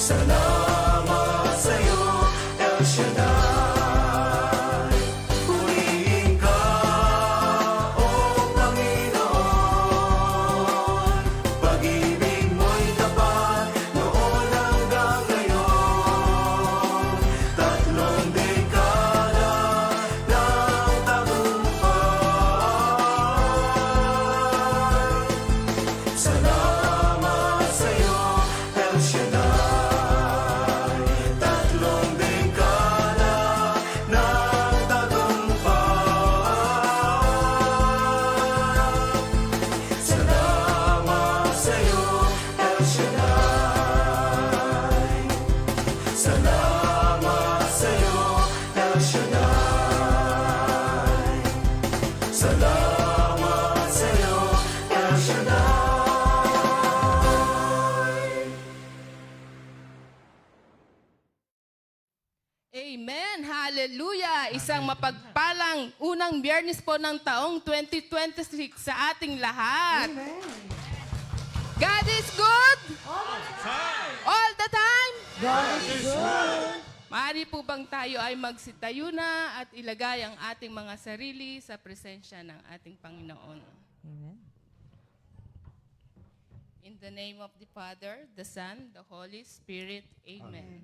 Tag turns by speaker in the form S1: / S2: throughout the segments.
S1: Salamat sa'yo, El Shaddai. Purihin ka, O Panginoon. Pag-ibig mo'y tapat noon hanggang ngayon. Tatlong dekada ng tagumpay. Salamat sa'yo, El Shaddai. Tatlong dekada ng tagumpay. Salamat sa'yo, El Shaddai. Salamat sa'yo, El Shaddai. Salamat sa'yo, El Shaddai.
S2: Amen! Hallelujah! Isang mapagpalang unang biyernes po ng taong 2026 sa ating lahat. God is good! All the time!
S3: God is good.
S2: Maaari po bang tayo ay magsitayo na at ilagay ang ating mga sarili sa presensya ng ating Panginoon.
S3: Amen.
S2: In the name of the Father, the Son, the Holy Spirit. Amen.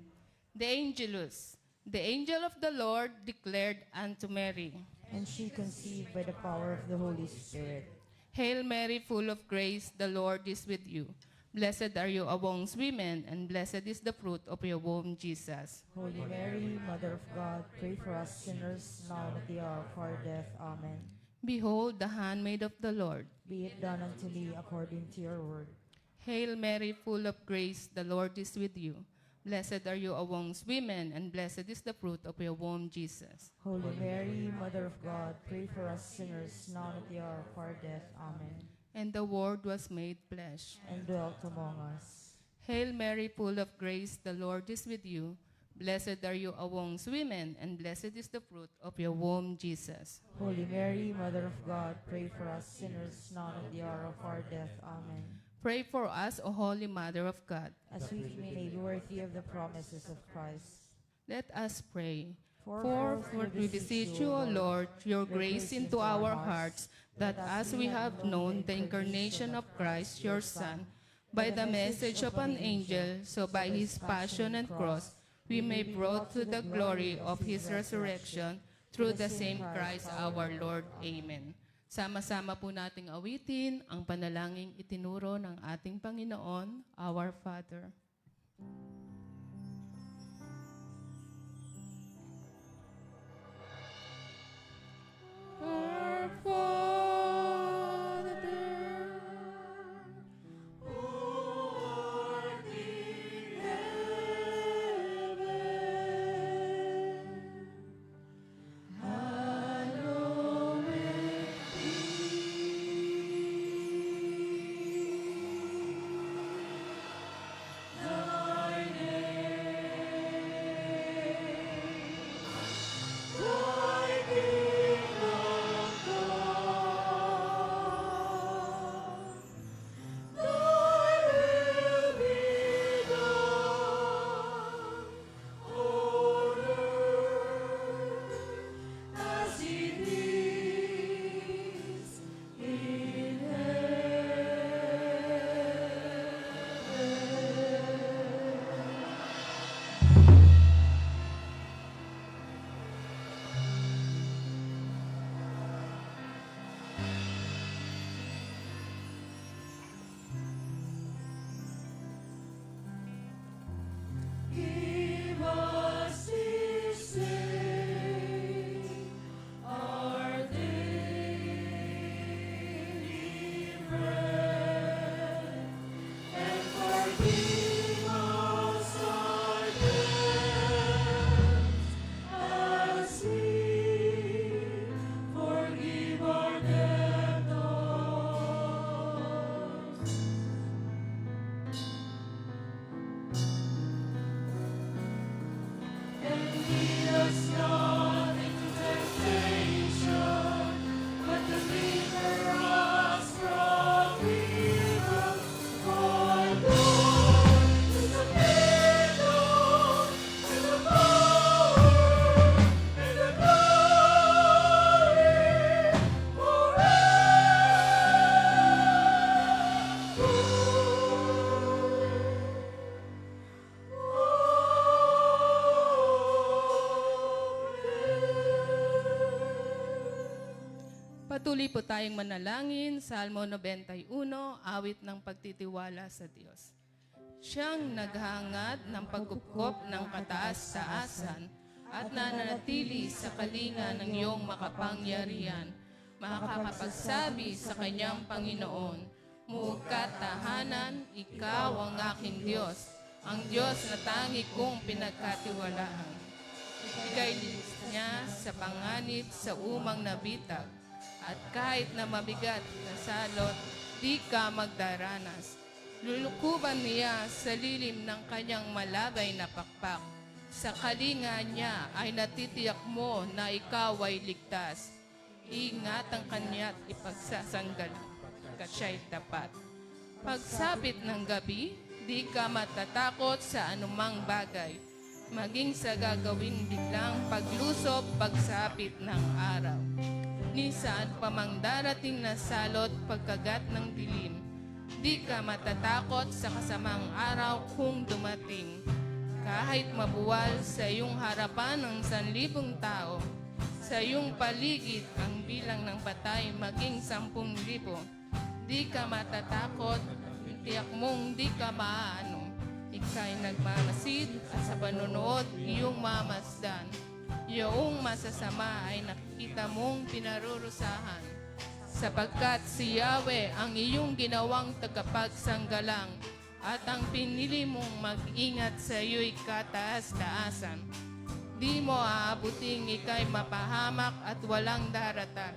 S2: The Angelus. The angel of the Lord declared unto Mary,
S3: And she conceived by the power of the Holy Spirit.
S2: Hail Mary, full of grace, the Lord is with you. Blessed are you amongst women, and blessed is the fruit of your womb, Jesus.
S3: Holy Mary, Mother of God, pray for us sinners, now and at the hour of our death. Amen.
S2: Behold, the handmaid of the Lord.
S3: Be it done unto me according to your word.
S2: Hail Mary, full of grace, the Lord is with you. Blessed are you amongst women, and blessed is the fruit of your womb, Jesus.
S3: Holy Mary, Mother of God, pray for us sinners, now and at the hour of our death. Amen.
S2: And the Word was made flesh.
S3: And dwelt among us.
S2: Hail Mary, full of grace, the Lord is with you. Blessed are you amongst women, and blessed is the fruit of your womb, Jesus.
S3: Holy Mary, Mother of God, pray for us sinners, now and at the hour of our death. Amen.
S2: Pray for us, O Holy Mother of God.
S3: As we may be worthy of the promises of Christ.
S2: Let us pray.
S3: For
S2: For we beseech you, O Lord, your grace into our hearts, that as we have known the incarnation of Christ, your Son, by the message of an angel, so by his passion and cross, we may brought to the glory of his resurrection, through the same Christ our Lord. Amen. Sama-sama po nating awitin ang panalangin itinuro ng ating Panginoon, our Father. Our Father, who art in heaven, hallowed be thy name. Patuloy po tayong manalangin, Salmo 91, awit ng pagtitiwala sa Diyos. Siyang naghangad ng pagkupkop ng kataas-taasan at nananatili sa kalinga ng iyong makapangyarihan, makakapagsabi sa kanyang Panginoon, Mukat tahanan, ikaw ang aking Diyos, ang Diyos na tangi kong pinagkatiwalaan. Ika'y linis niya sa panganib sa umang nabitag, at kahit na mabigat na salot, di ka magdaranas. Lulukuban niya sa lilim ng kanyang malagay na pakpak. Sa kalinga niya ay natitiyak mo na ikaw ay ligtas. Ingatan kanya't ipagsasanggalan, kasya'y tapat. Pagsapit ng gabi, di ka matatakot sa anumang bagay, maging sa gagawing biglang paglusob pagsapit ng araw. Ni saan pa mang darating na salot pagkagat ng dilim, di ka matatakot sa kasamang araw kung dumating. Kahit mabuwal sa iyong harapan ng 1,000 tao, sa iyong paligid ang bilang ng patay maging 10,000, di ka matatakot, tiyak mong di ka maaano. Ika'y nagmamasid at sa panunood iyong mamasdan. Iyong masasama ay nakikita mong pinarurusahan. Sapagkat si Yahweh ang iyong ginawang tagapagsanggalang at ang pinili mong mag-ingat sa iyo'y kataas-taasan. Di mo aabuting ika'y mapahamak at walang daratan.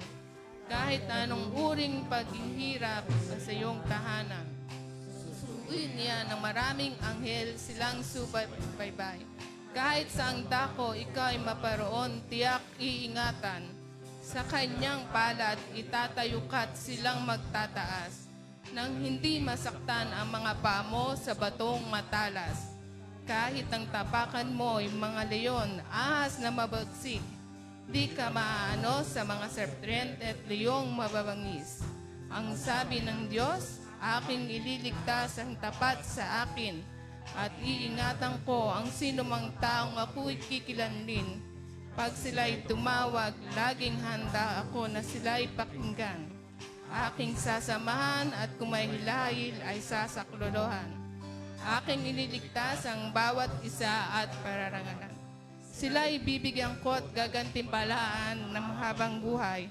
S2: Kahit anong uring paghihirap sa iyong tahanan. Susuin niya ng maraming anghel silang subaybay. Kahit sa ang dako, ikaw ay maparoon, tiyak iingatan. Sa kanyang palad, itatayukat silang magtataas, nang hindi masaktan ang mga paa mo sa batong matalas. Kahit ang tapakan mo ay mga leon, ahas na mabagsik, di ka maaano sa mga serpente at leyong mababangis. Ang sabi ng Diyos, aking ililigtas ang tapat sa akin, at iingatan ko ang sinumang taong ako'y kikilanlin. Pag sila'y tumawag, laging handa ako na sila'y pakinggan. Aking sasamahan at kung may hilahil ay sasaklolohan. Aking ililigtas ang bawat isa at pararangalan. Sila'y bibigyan ko at gagantimpalaan ng mahabang buhay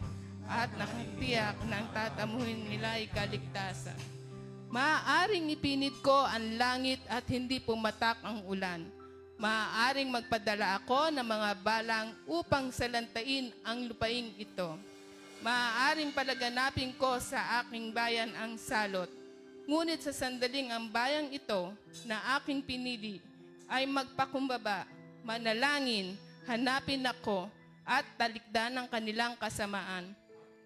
S2: at nakatiyak ng tatamuhin nila'y kaligtasan. Maaaring ipinit ko ang langit at hindi pumatak ang ulan. Maaaring magpadala ako ng mga balang upang salantain ang lupaing ito. Maaaring palaganapin ko sa aking bayan ang salot. Ngunit sa sandaling ang bayang ito na aking pinili ay magpakumbaba, manalangin, hanapin ako at talikdan ang kanilang kasamaan.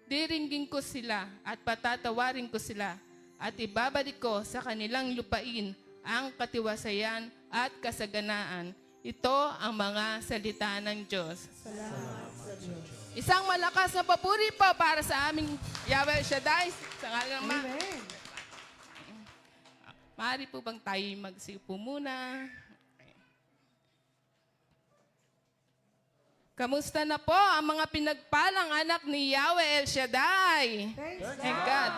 S2: Diringgin ko sila at patatawarin ko sila at ibabalik ko sa kanilang lupain ang katiwasayan at kasaganaan. Ito ang mga salita ng Diyos.
S3: Salamat sa Diyos.
S2: Isang malakas na papuri po para sa aming Yahweh Shaddai. Sa ngalan ng
S3: Amen.
S2: Maaari po bang tayo magsiupo muna? Kamusta na po ang mga pinagpalang anak ni Yahweh El Shaddai?
S3: Thanks
S2: God.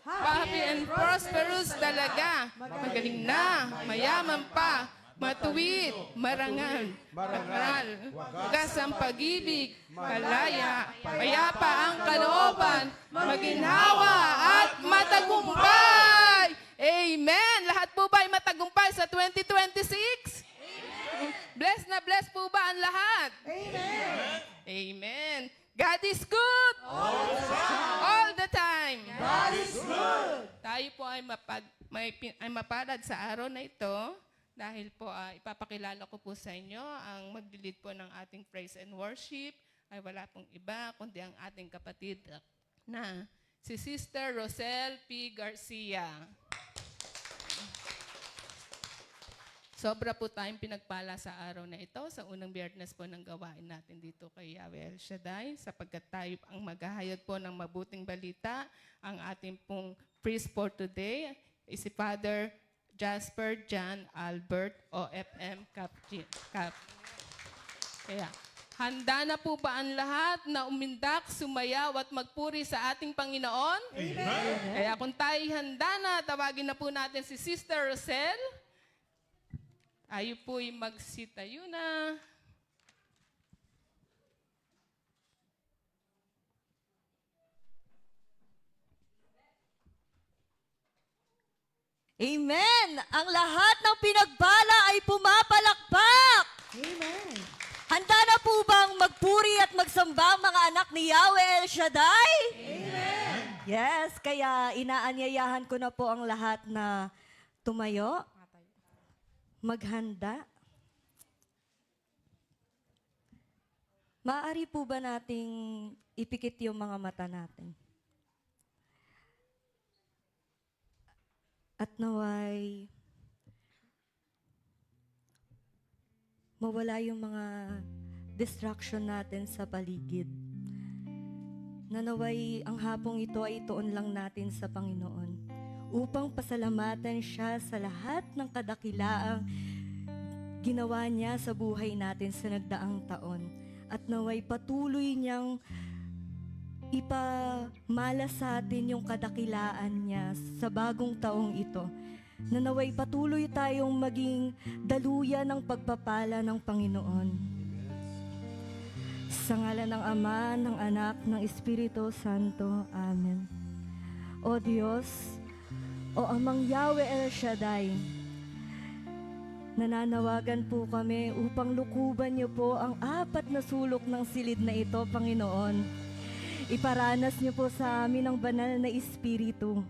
S2: Happy and prosperous talaga. Magaling na, mayaman pa, matuwid, marangal, wagas ang pag-ibig, kalaya, payapa ang kalooban, maginhawa at matagumpay. Amen! Lahat po ba ay matagumpay sa 2026? Bless po ba ang lahat?
S3: Amen.
S2: Amen. God is good. All the time.
S3: God is good.
S2: Tayo po ay, ay mapalad sa araw na ito dahil po ipapakilala ko po sa inyo ang maglilid po ng ating praise and worship ay wala pong iba kundi ang ating kapatid na si Sister Rosel P. Garcia. Sobra po tayong pinagpala sa araw na ito, sa unang Biyernes po ng gawain natin dito kay Yahweh El Shaddai, sapagkat tayo ang maghahayag po ng mabuting balita. Ang ating pong priest for today is si Father Jasper John Albert, OFM Cap. Kaya, Handa na po ba ang lahat na umindak, sumayaw at magpuri sa ating Panginoon?
S4: Amen.
S2: Kaya kung tayo handa na, tawagin na po natin si Sister Rosel. Ayo po'y magsitayo na.
S5: Amen! Ang lahat ng pinagbala ay pumapalakpak!
S3: Amen.
S5: Handa na po bang magpuri at magsamba ang mga anak ni Yahweh El Shaddai? Amen! Yes, kaya inaanyayahan ko na po ang lahat na tumayo, maghanda. Maaari po ba nating ipikit yung mga mata natin? At naway mawala yung mga distraction natin sa paligid. Na naway ang hapong ito ay ituon lang natin sa Panginoon upang pasalamatan siya sa lahat ng kadakilaang ginawa niya sa buhay natin sa nagdaang taon. At naway patuloy niyang ipamala sa atin yung kadakilaan niya sa bagong taong ito. Na naway patuloy tayong maging daluyan ng pagpapala ng Panginoon. Sa ngalan ng Ama, ng Anak, ng Espiritu Santo. Amen. O Diyos, o Amang Yahweh El Shaddai, nananawagan po kami upang lukuban niyo po ang apat na sulok ng silid na ito, Panginoon. Iparanas niyo po sa amin ang banal na Espiritu.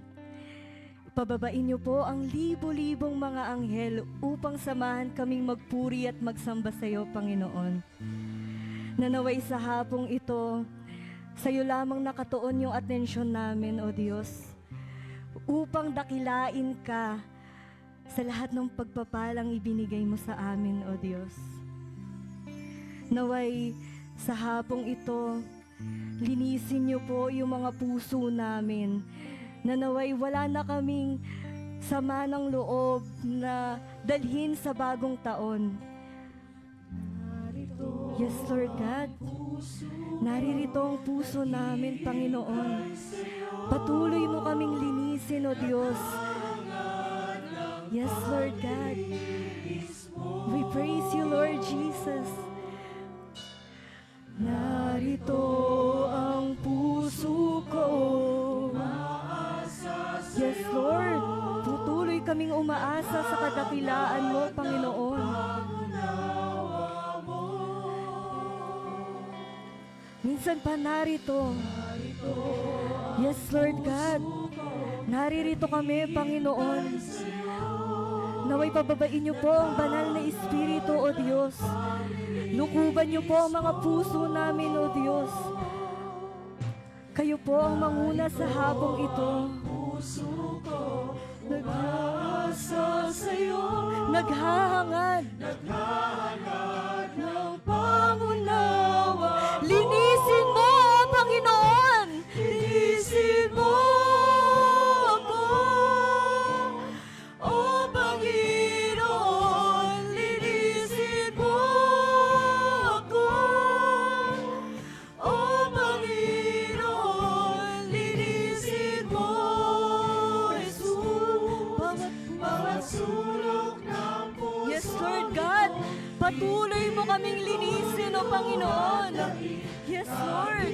S5: Pababain niyo po ang libo-libong mga anghel upang samahan kaming magpuri at magsamba sa iyo, Panginoon. Nanaway sa hapong ito, sa iyo lamang nakatuon yung atensyon namin, O Diyos, upang dakilain ka sa lahat ng pagpapalang ibinigay mo sa amin, O Diyos. Naway sa hapong ito, linisin niyo po yung mga puso namin, na naway wala na kaming sama ng loob na dalhin sa bagong taon. Yes, Lord God. Naririto ang puso namin, Panginoon. Patuloy mo kaming linisin, O Diyos. Yes, Lord God. We praise you, Lord Jesus. Narito ang puso ko. Yes, Lord. Patuloy kaming umaasa sa kadakilaan mo, Panginoon. Minsan pa narito. Yes, Lord God. Naririto kami, Panginoon. Naway pababain niyo po ang banal na Espiritu, O Diyos. Lukuban niyo po ang mga puso namin, O Diyos. Kayo po ang manguna sa hapong ito. Nag-aasa sa'yo, naghahangad ng pangunawa. Linisin mo, Panginoon! Linisin mo ako, O Panginoon! Linisin mo ako, O Panginoon! Linisin mo, Jesus! Bawat sulok ng puso. Yes, Lord God! Patuloy mo kaming linisin, O Panginoon! Yes, Lord!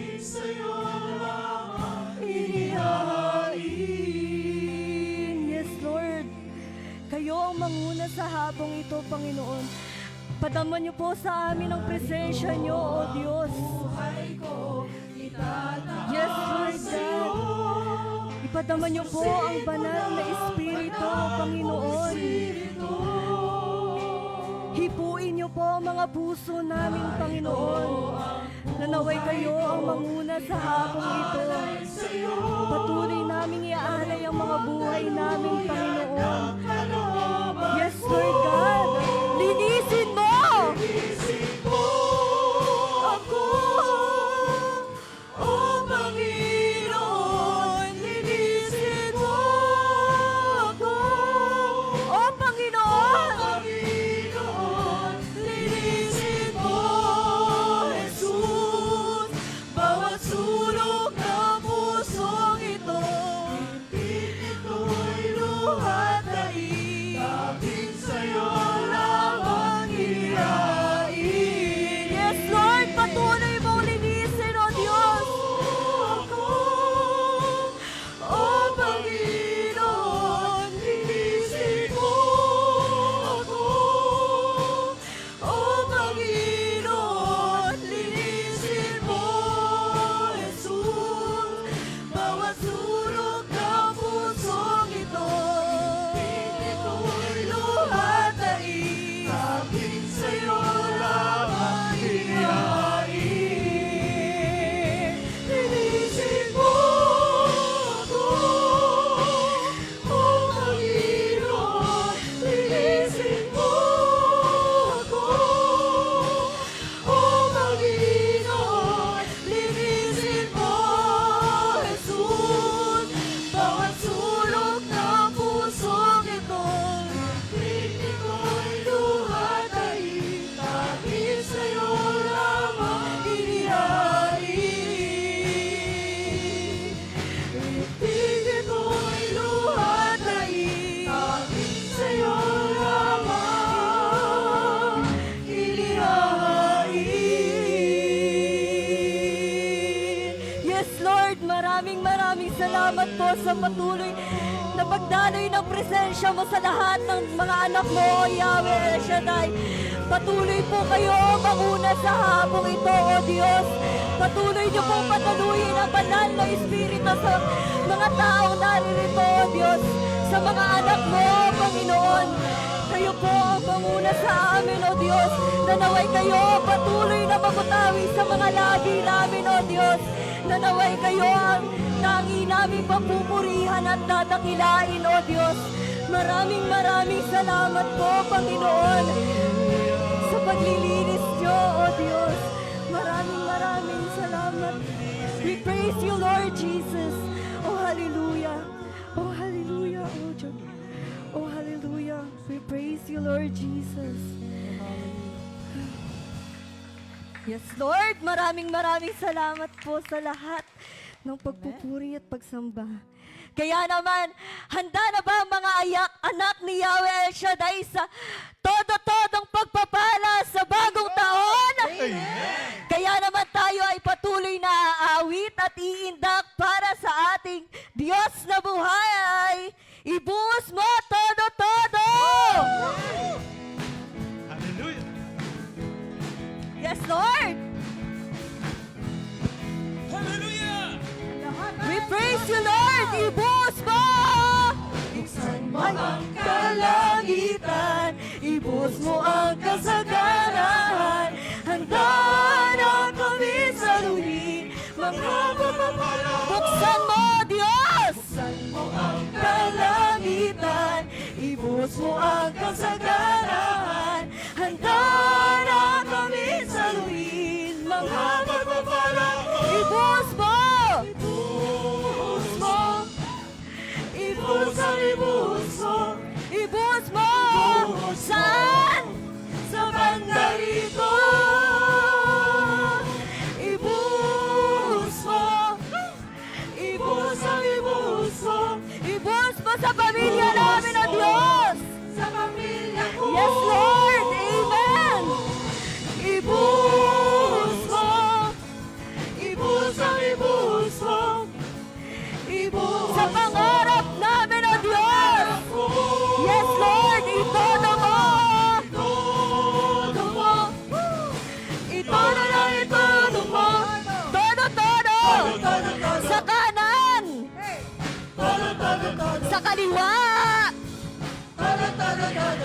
S5: Yes, Lord! Kayo ang manguna sa hapong ito, Panginoon. Padaman niyo po sa amin ang presensya niyo, O Diyos. Yes, Lord God. Ipadaman niyo po ang banal na Espiritu, Panginoon. Hipuin niyo po ang mga puso namin, Panginoon. Nanaway kayo ang manguna sa hapong ito. Patuloy namin iaalay ang mga buhay namin, Panginoon. Yes, Lord God. Linisin mo! Ako, O Panginoon. Linisin mo ako, O Panginoon. Linisin mo, salamat po sa patuloy na pagdaloy ng presensya mo sa lahat ng mga anak mo, O Yahweh El Shaddai. Patuloy po kayo manguna sa hapong ito, O Diyos. Patuloy niyo po pataluyin ang banal na Espiritu sa mga taong naririto, O Diyos. Sa mga anak mo, Panginoon. Kayo po ang manguna sa amin, O Diyos. Nanaway kayo patuloy na mamutawi sa mga labi namin, O Diyos. Nanaway kayo ang tangi namin papupurihan at dadakilain, O Diyos. Maraming salamat po, Panginoon, sa paglilinis niyo, O Diyos. Maraming salamat. We praise you, Lord Jesus. Oh, hallelujah. Oh, hallelujah. Oh, Diyos. Oh, hallelujah. We praise you, Lord Jesus. Yes, Lord. Maraming salamat po sa lahat ng pagpupuri at pagsamba. Kaya naman, handa na ba ang mga anak ni Yahweh El Shaddai sa todo-todong pagpapala sa bagong taon? Kaya naman tayo ay patuloy na aawit at iindak para sa ating Diyos na buhay. Ibuhos mo todo-todo!
S4: Hallelujah.
S5: Yes, Lord!
S4: Hallelujah.
S5: We praise you, Lord! Ibuhos mo!
S1: Buksan mo
S5: Ay,
S1: ang
S5: kalangitan, ibuhos mo ang kasaganahan. Handa na kami saluhin, mga papapala. Buksan mo, Diyos!
S1: Buksan mo ang
S5: Kalangitan, ibuhos mo ang kasaganahan. Handa na kami saluhin, mga papapala. Ibuhos mo! Ibuhos mo! Ibuhos ang ibuhos mo! Ibuhos mo! Saan? Sa banda rito! Ibuhos mo! Ibuhos ang ibuhos mo! Ibuhos mo sa pamilya namin, O Diyos!
S1: sa pamilya ko.
S5: Yes, Lord! Amen! Ibuhos mo! Ibuhos ang ibuhos mo! Ibuhos sa pangarap namin, O Diyos! Yes, Lord! Itodo mo! Itodo mo! Itodo na itodo mo! Todo! Sa kanan! Sa kaliwa!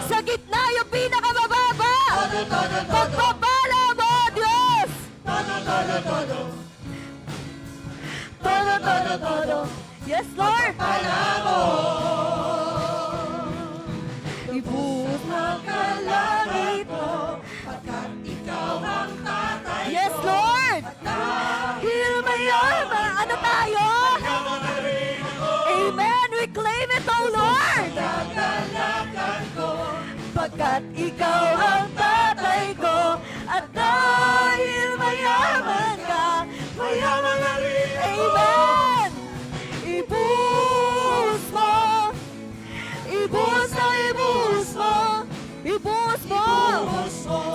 S5: Sa gitna yung pinakamababa! Pagpapala mo, Diyos! Todo! Yes, Lord! Ibuhos ang kalangit mo.
S1: Ikaw ang tatay.
S5: Yes, Lord! Hilmayama! Ano tayo? Amen! We claim it, O Lord!
S1: Gagalakan ko.
S5: Pagkat ikaw ang tatay ko, at dahil mayaman ka, mayaman na rin. Amen! Ibuhos mo! Ibuhos na ibuhos mo! Ibuhos mo!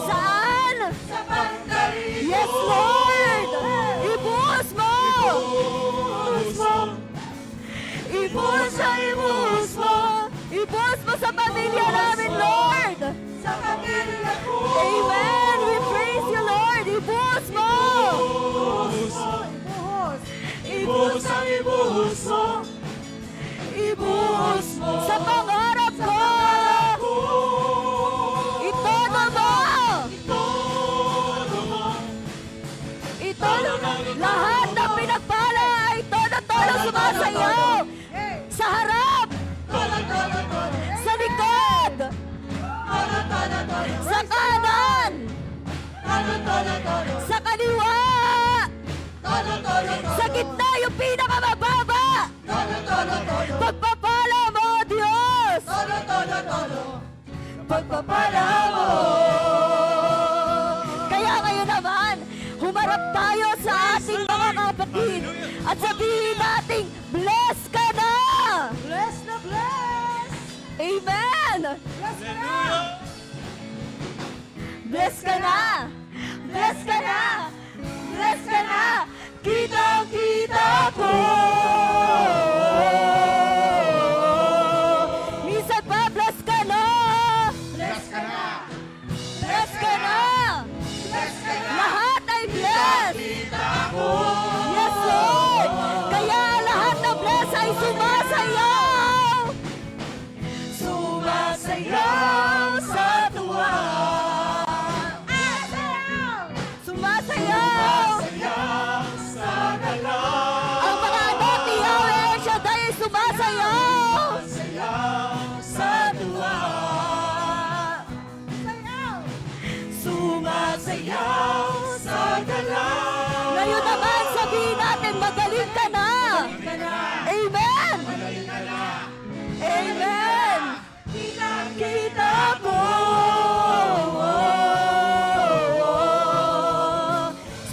S5: Saan?
S1: Sa pandarin.
S5: Yes, Lord! Ibuhos mo! Ibuhos na ibuhos mo! Ibuhos mo sa pamilya namin, Lord!
S1: Sa pamilya ko.
S5: Amen! We praise you, Lord! Ibuhos mo!
S1: Ibuhos ang ibuhos mo.
S5: Ibuhos mo! Sa pangarap ko! Itodo mo! Itodo mo! Lahat ng pinagpala ay todo sumasayaw! Sa harap! Sa likod! Sa kanan! Sa kaliwa! Sa gitna yung pinakamababa! Pagpapala mo, Diyos! Pagpapala mo! Kaya ngayon naman, humarap tayo sa ating mga kapatid at sabihin nating, bless ka na!
S3: Bless na bless!
S5: Amen!
S4: Hallelujah.
S5: Bless ka na! Bless ka na! Bless ka na! Kitang-kita ko!
S1: Sumasayaw sa galaw.
S5: Ngayon naman, sabihin natin, magaling ka na. Amen! Amen! Kita ko.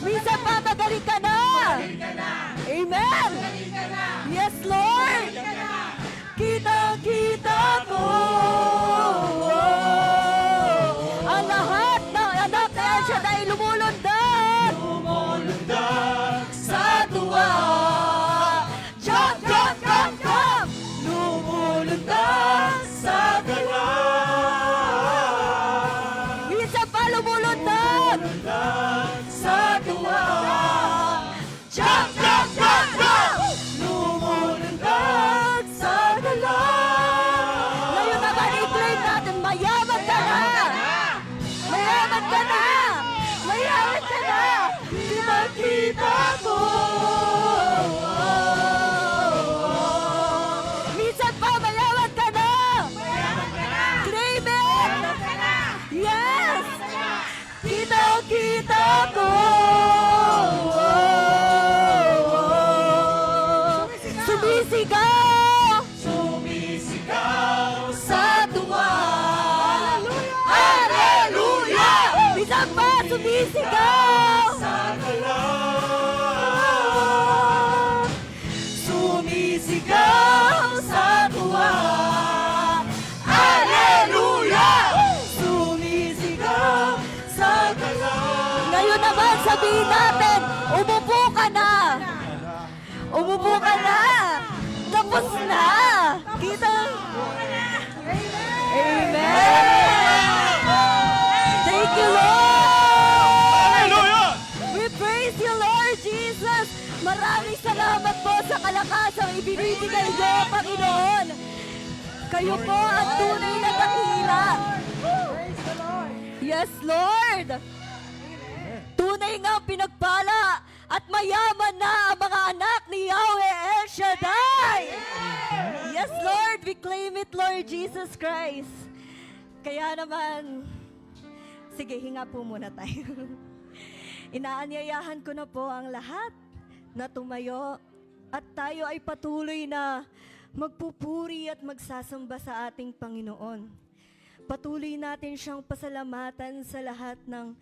S5: Minsan pa, magaling ka na. Amen! Yes, Lord! Kita ko. Ang lahat ng anak na El Shaddai lumulundag.
S1: Lumulundag sa tuwa.
S5: Jump, jump, jump, jump!
S1: Lumulundag sa galaw.
S5: Minsan pa lumulundag.
S1: Sa tuwa.
S5: Jump, jump, jump, jump!
S1: Lumulundag sa galaw.
S5: Ngayon naman i-claim natin, mayaman ka na! Mayaman ka na! Mayaman ka na!
S1: Kita ko.
S5: Minsan pa, mayaman ka na! Claim it! Yes! Kita ko! Sumisigaw!
S1: Sumisigaw
S5: Sa tuwa! Hallelujah! Minsan pa, sumisigaw!
S1: sa galaw. Sumisigaw sa tuwa.
S5: Hallelujah!
S1: Sumisigaw sa galaw.
S5: Ngayon naman, sabihin natin, umupo ka na! Umupo ka na! Tapos na! Kita? Amen! Thank you, Lord!
S4: Hallelujah!
S5: We praise you, Lord Jesus! Maraming salamat po sa kalakasang ibinibigay niyo, Panginoon! Kayo po ang tunay na dakila! Yes, Lord! Tunay nga pinagpala at mayaman na ang mga anak ni Yahweh El Shaddai! Yes, Lord! We claim it, Lord Jesus Christ! Kaya naman, sige, hinga po muna tayo. Inaanyayahan ko na po ang lahat na tumayo at tayo ay patuloy na magpupuri at magsasamba sa ating Panginoon. Patuloy natin siyang pasalamatan sa lahat ng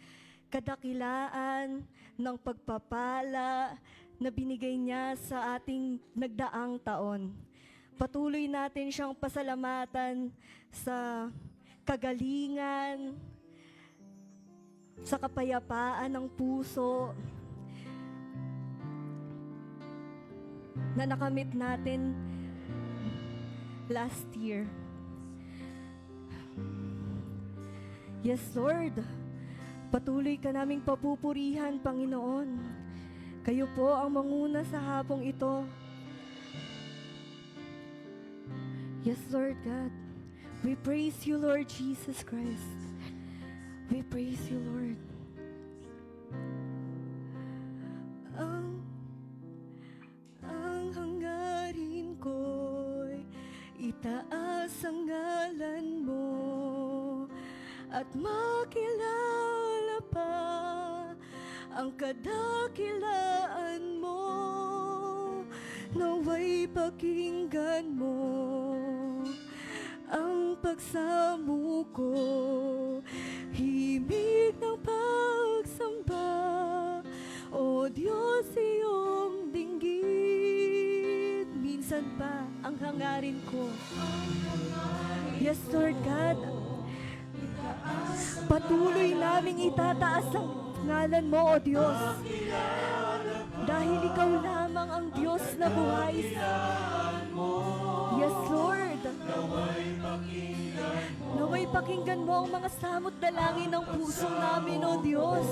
S5: kadakilaan, ng pagpapala na binigay niya sa ating nagdaang taon. Patuloy natin siyang pasalamatan sa kagalingan, sa kapayapaan ng puso na nakamit natin last year. Yes, Lord. Patuloy ka naming papupurihan, Panginoon. Kayo po ang manguna sa hapong ito. Yes, Lord God. We praise you, Lord Jesus Christ. We praise you, Lord. Ang hangarin ko'y itaas ang ngalan mo at makilala pa ang kadakilaan mo. Naway pakinggan mo ang pagsamo ko, himig ng pagsamba, O Diyos iyong dinggit. Minsan pa ang hangarin ko. Yes, Lord God, patuloy naming itataas ang ngalan mo, O Diyos, dahil ikaw lamang ang Diyos na buhay. Yes, Lord. Naway pakinggan mo ang mga samot dalangin ng puso namin, O Diyos.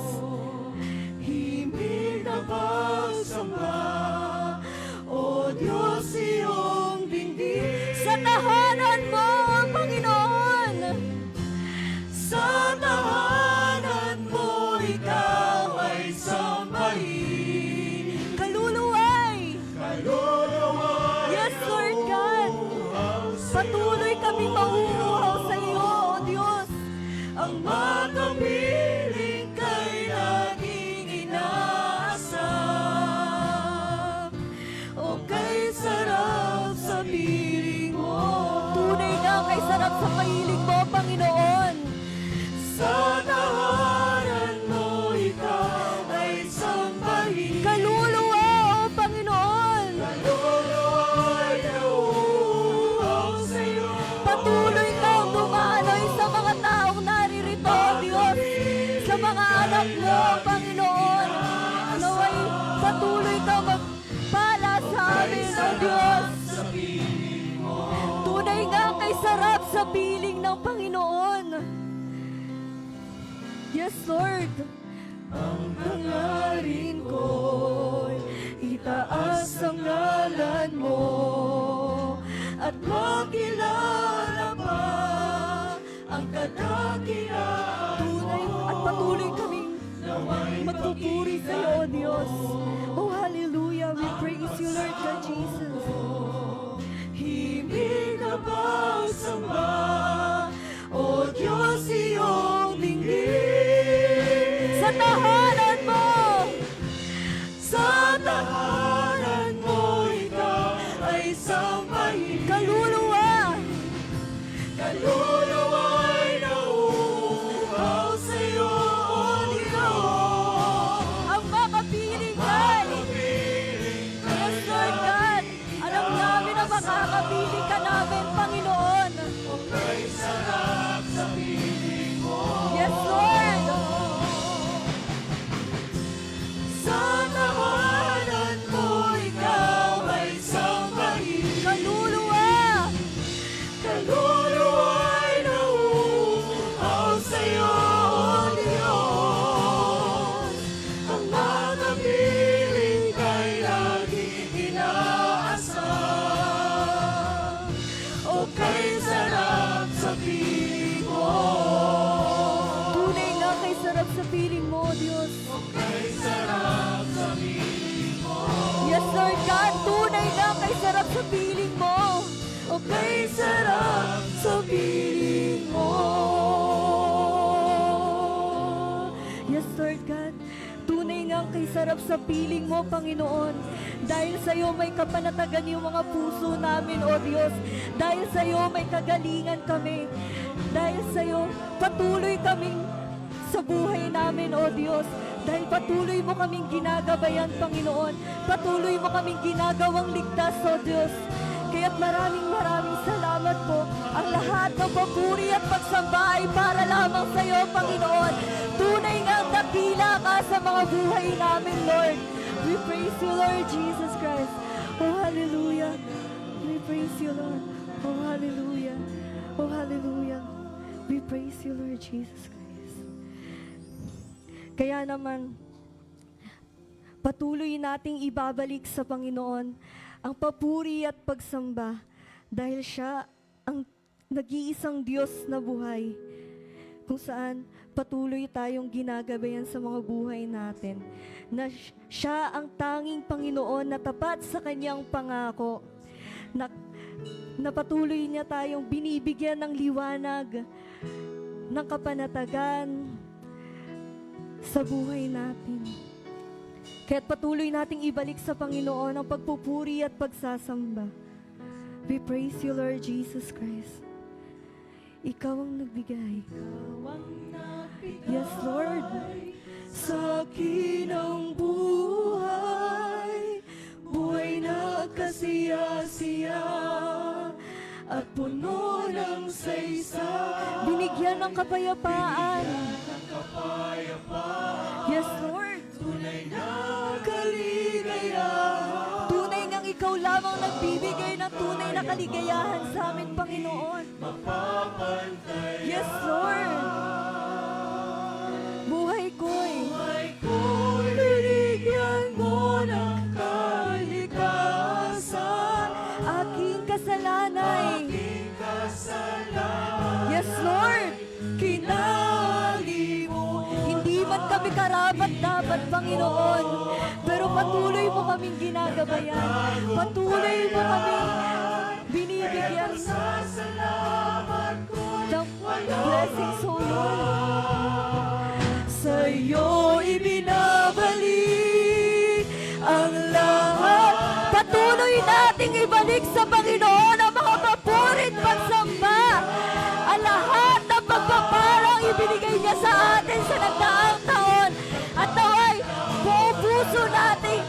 S1: Himig na pagsamba, O Diyos iyong dinggin.
S5: Sa tahanan mo, Panginoon.
S1: Sa tahanan mo ikaw ay sambahin.
S5: Kaluluway. Yes, Lord God. Patuloy kami mahuhuhaw sa iyo, O Diyos.
S1: Ang makapiling kay
S5: Diyos. Tunay nga kay sarap sa piling ng Panginoon. Yes, Lord.
S1: Ang hangarin ko'y itaas ang ngalan mo at makilala pa ang kadakilaan
S5: Tunay at patuloy kaming magpupuri sa iyo, O Diyos. Oh, hallelujah. We praise you, Lord God Jesus.
S1: himig na pagsamba, O Diyos iyong dinggin.
S5: Sa tahanan mo,
S1: Sa tahanan mo ikaw ay sambahin.
S5: kaluluwa,
S1: Kaluluwa'y nauuhaw sa'yo, O Diyos.
S5: ang makapiling kay. Yes, Lord God. Alam namin na makakapiling ka namin, Panginoon.
S1: Kay sarap sa piling mo.
S5: Yes, Lord.
S1: Sa tahanan mo ikaw ay sambahin.
S5: Kaluluwa,
S1: Kaluluwa'y nauuhaw sa'yo, O Diyos. Ang makapiling kay laging inaasam. O kay sarap sa piling mo.
S5: tunay nga kay sarap sa piling mo, Diyos.
S1: Kay sarap sa piling mo.
S5: Yes, Lord God. Tunay nga kay sarap sa piling mo. O
S1: Kay sarap sa piling mo.
S5: Yes, Lord God. Tunay nga kay sarap sa piling mo, Panginoon. Dahil sa iyo may kapanatagan yung mga puso namin, O Diyos. Dahil sa iyo may kagalingan kami. Dahil sa iyo patuloy kaming sa buhay namin, O Diyos. Dahil patuloy mo kaming ginagabayan, Panginoon. Patuloy mo kaming ginagawang ligtas, O Diyos. Kaya't maraming salamat po. Ang lahat ng papuri at pagsamba ay para lamang sa iyo, Panginoon. Tunay nga dakila ka sa mga buhay namin, Lord. We praise you, Lord Jesus Christ. Oh, hallelujah. We praise you, Lord. Oh, hallelujah. Oh, hallelujah. We praise you, Lord Jesus Christ. Kaya naman, patuloy nating ibabalik sa Panginoon ang papuri at pagsamba dahil siya ang nag-iisang Diyos na buhay kung saan patuloy tayong ginagabayan sa mga buhay natin na siya ang tanging Panginoon na tapat sa kanyang pangako na patuloy niya tayong binibigyan ng liwanag ng kapanatagan sa buhay natin. Kaya't patuloy nating ibalik sa Panginoon ang pagpupuri at pagsasamba. We praise you, Lord Jesus Christ. Ikaw ang nagbigay. Yes, Lord.
S1: Sa akin ang buhay, buhay na kasiya-siya at puno ng saysay.
S5: Binigyan ng kapayapaan. Yes, Lord.
S1: Tunay na kaligayahan.
S5: Tunay ngang ikaw lamang nagbibigay ng tunay na kaligayahan sa amin, Panginoon.
S1: Mapapantay
S5: Yes, Lord. Buhay ko'y
S1: ko'y binigyan mo ng kalikasan.
S5: aking kasalanay.
S1: Kasalanan
S5: Yes, Lord.
S1: kinali mo.
S5: Hindi man kami karapat-dapat, Panginoon, pero patuloy mo kaming ginagabayan. Patuloy mo kaming binibigyan
S1: Sasalamat ko
S5: ng blessings, O Lord.
S1: sa'yo ibinabalik ang lahat.
S5: Patuloy nating ibalik sa Panginoon ang mga papurit pagsamba. Ang lahat ng pagpapalang ibinigay niya sa atin sa nagdaang taon. At naway, buong puso nating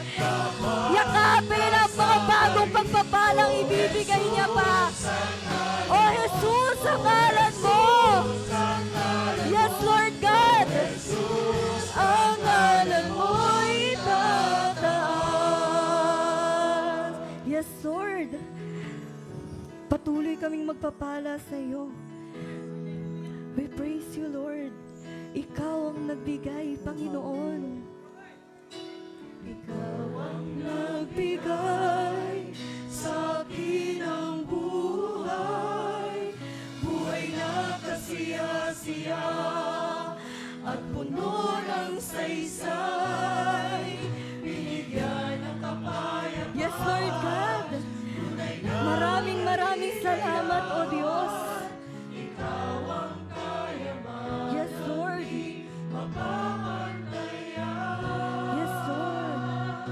S5: yakapin ang mga bagong pagpapalang ibibigay niya pa. O Jesus, ang ngalan mo. Yes, Lord God. kaming magpapala sa iyo. We praise you, Lord. Ikaw ang nagbigay, Panginoon. Ikaw ang nagbigay sa akin ng buhay. Buhay na kasiya-siya at puno ng saysay. Binigyan ng kapayapaan. Yes, Lord God. Maraming salamat, O Diyos.
S1: Ikaw ang kayaman,
S5: Yes, Lord.
S1: mapapantayan.
S5: Yes, Lord.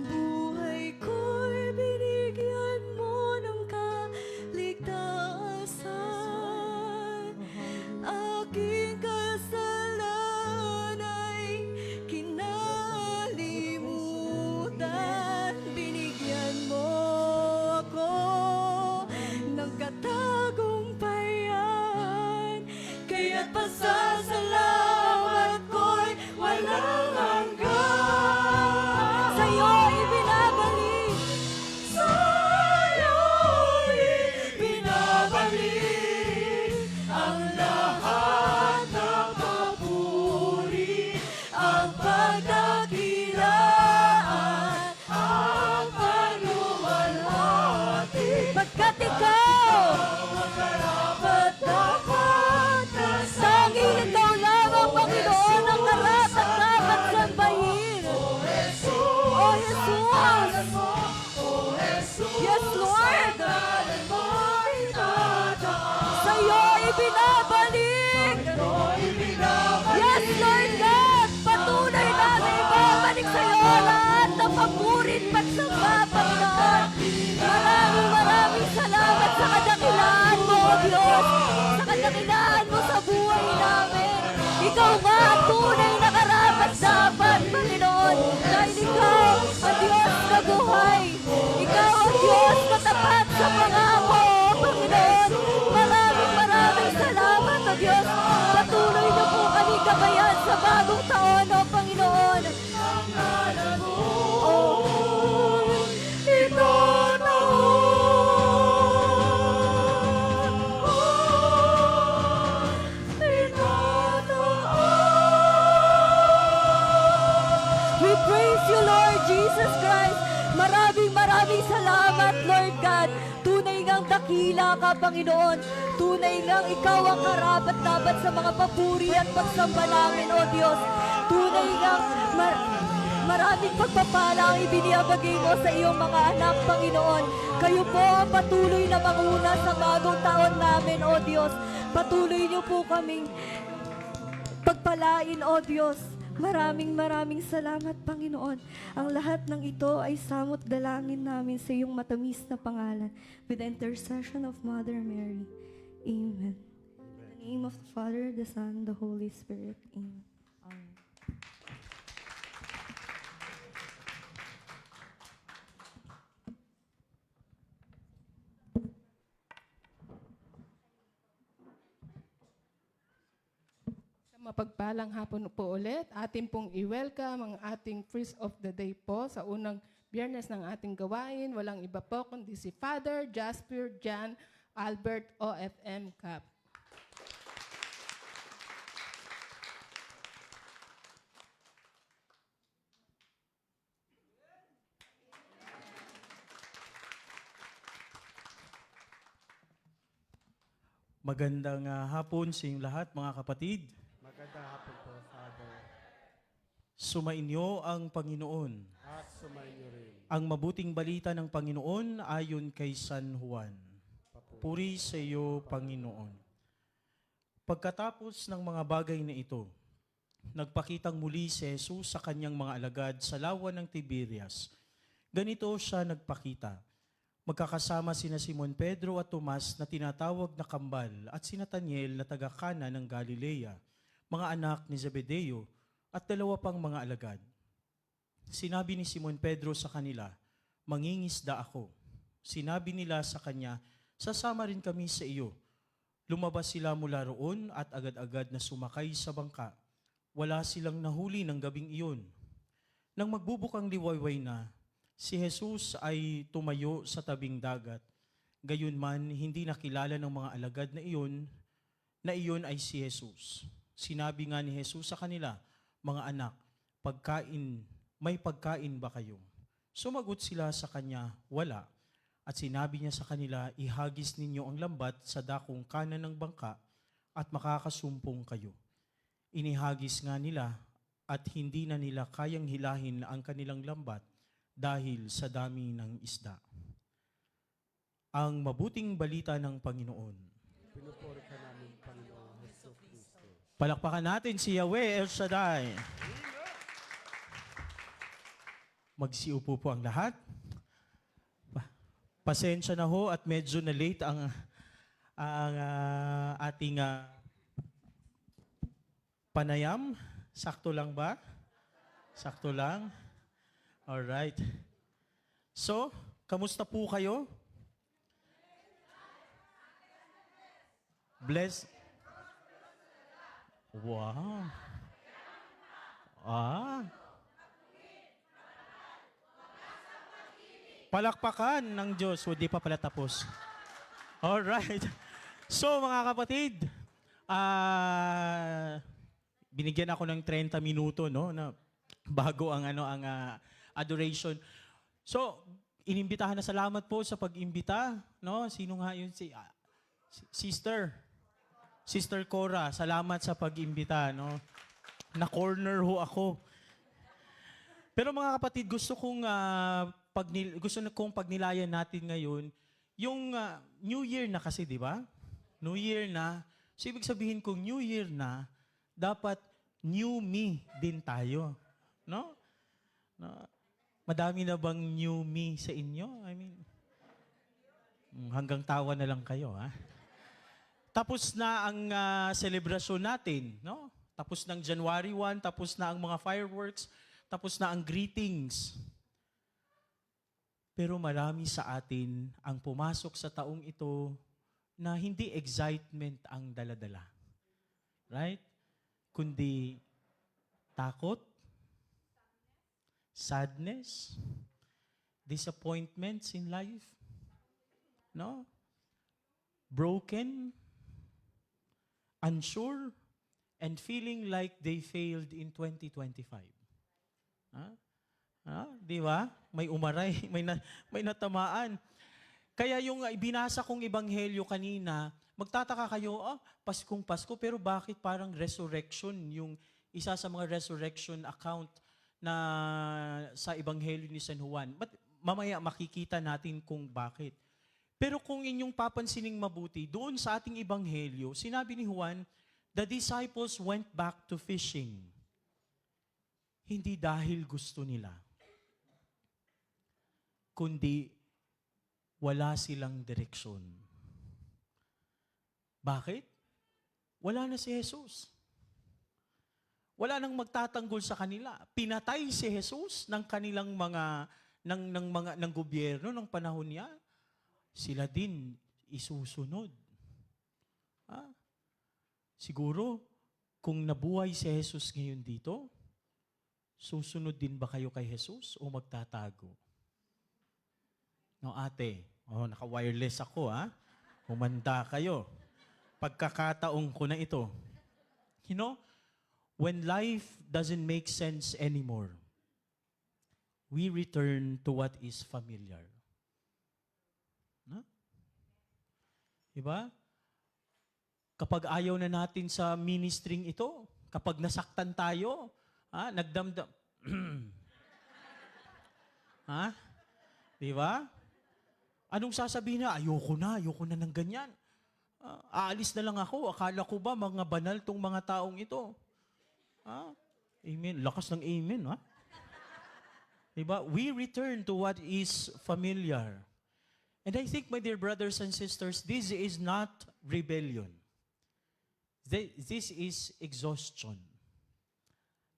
S5: Buhay ko'y binigyan mo ng kaligtasan. Aking kasalanan ay kinalimutan. Binigyan mo ako ng katagumpayan. Kaya't pasasalamat ko'y walang hanggan. Sa'yo ibinabalik. Sa'yo ibinabalik ang lahat ng papuri, ang pagdakilaan, ang paluwalhati. Pagkat ikaw karapat dapat, tanging ikaw lamang, Panginoon, ang karapat dapat sambahin. O Jesus! Yes, Lord! Sa'yo ibinabalik! Yes, Lord God! Patuloy namin ibabalik sa'yo lahat ng papurit pagsamba, Panginoon. Maraming salamat sa kadakilaan mo, O Diyos. Sa kadakilaan mo sa buhay namin. Ikaw nga ang tunay na karapat dapat, Panginoon. Dahil ikaw ang Diyos na buhay. Ikaw ang Diyos na tapat sa pangako, Panginoon. Maraming salamat, O Diyos. Patuloy na po kami gabayan sa bagong taon, O Panginoon. We praise you, Lord Jesus Christ. Maraming salamat, Lord God. Tunay ngang dakila ka, Panginoon. Tunay ngang ikaw ang karapat dapat sa mga papuri at pagsamba namin, O Diyos. Tunay ngang maraming pagpapala ang ibinibigay mo sa iyong mga anak, Panginoon. Kayo po ang patuloy na manguna sa bagong taon namin, O Diyos. Patuloy niyo po kaming pagpalain, O Diyos. Maraming salamat, Panginoon. Ang lahat ng ito ay samot dalangin namin sa iyong matamis na pangalan with the intercession of Mother Mary. Amen. In the name of the Father, the Son, the Holy Spirit. Amen.
S2: Mapagpalang hapon po ulit. Atin pong i-welcome ang ating priest of the day po sa unang biyernes ng ating gawain. Walang iba po kundi si Father Jasper Jan Albert OFM Cap.
S4: Magandang hapon sa inyong lahat, mga kapatid.
S6: Magandang hapon po, Father.
S4: Sumainyo ang Panginoon.
S6: At sumainyo rin.
S4: Ang mabuting balita ng Panginoon ayon kay San Juan. Puri sa iyo, Panginoon. Pagkatapos ng mga bagay na ito, nagpakitang muli si Jesus sa kanyang mga alagad sa lawa ng Tiberias. Ganito siya nagpakita. Magkakasama sina Simon Pedro at Tomas na tinatawag na Kambal at sina Nathanael na taga-Kana ng Galilea, mga anak ni Zebedeo at dalawa pang mga alagad. Sinabi ni Simon Pedro sa kanila, "Mangingisda ako." Sinabi nila sa kanya, "Sasama rin kami sa iyo." Lumabas sila mula roon at agad-agad na sumakay sa bangka. Wala silang nahuli ng gabing iyon. Nang magbubukang liwayway na, si Jesus ay tumayo sa tabing dagat. Gayunman, hindi nakilala ng mga alagad na iyon ay si Jesus. Sinabi nga ni Jesus sa kanila, mga anak, may pagkain ba kayo? Sumagot sila sa kanya, wala. At sinabi niya sa kanila, ihagis ninyo ang lambat sa dakong kanan ng bangka at makakasumpong kayo. Inihagis nga nila at hindi na nila kayang hilahin ang kanilang lambat dahil sa dami ng isda. Ang mabuting balita ng Panginoon.
S6: Pinupuri ka namin, Panginoon Hesus Kristo.
S4: Palakpakan natin si Yahweh El Shaddai. Magsiupo po ang lahat. Pasensya na ho at medyo na late ang ating panayam. Sakto lang ba? Sakto lang? Alright. So, kamusta po kayo? Bless. Wow. Palakpakan ng Diyos. O, di pa pala tapos. Alright. So, mga kapatid, binigyan ako ng 30 minuto, no, na bago ang adoration. So, inimbitahan na, salamat po sa pag-imbita, no? Sino nga yun? Sister Cora, salamat sa pag-imbita, no? Na-corner ho ako. Pero mga kapatid, gusto kong pagnilayan natin ngayon yung New Year na kasi, di ba? New Year na. So, ibig sabihin kong New Year na, dapat new me din tayo. No? Madami na bang new me sa inyo? I mean, hanggang tawa na lang kayo, ha? Tapos na ang selebrasyon natin, no? Tapos ng January 1, tapos na ang mga fireworks, tapos na ang greetings. Pero marami sa atin ang pumasok sa taong ito na hindi excitement ang daladala. Right? Kundi takot, sadness, disappointments in life, no? Broken, unsure, and feeling like they failed in 2025. Di ba? May umaray, may natamaan. Kaya yung binasa kong ebanghelyo kanina, magtataka kayo, Paskong Pasko, pero bakit parang resurrection, yung isa sa mga resurrection account na sa ebanghelyo ni San Juan? But mamaya makikita natin kung bakit. Pero kung inyong papansining mabuti, doon sa ating ebanghelyo, sinabi ni Juan, the disciples went back to fishing. Hindi dahil gusto nila, kundi wala silang direksyon. Bakit? Wala na si Jesus. Wala nang magtatanggol sa kanila. Pinatay si Jesus ng kanilang ng gobyerno ng panahon niya. Sila din isusunod. Siguro, kung nabuhay si Jesus ngayon dito, susunod din ba kayo kay Jesus o magtatago? No, ate, naka-wireless ako, Humanda kayo. Pagkakataong ko na ito. You know, when life doesn't make sense anymore, we return to what is familiar. No? Diba? Kapag ayaw na natin sa ministering ito, kapag nasaktan tayo, nagdamdam. Diba? Anong sasabihin na? Ayoko na ng ganyan. Aalis na lang ako. Akala ko ba mga banal tong mga taong ito? Amen. Lakas ng amen, ha? Diba? We return to what is familiar. And I think, my dear brothers and sisters, this is not rebellion. This is exhaustion.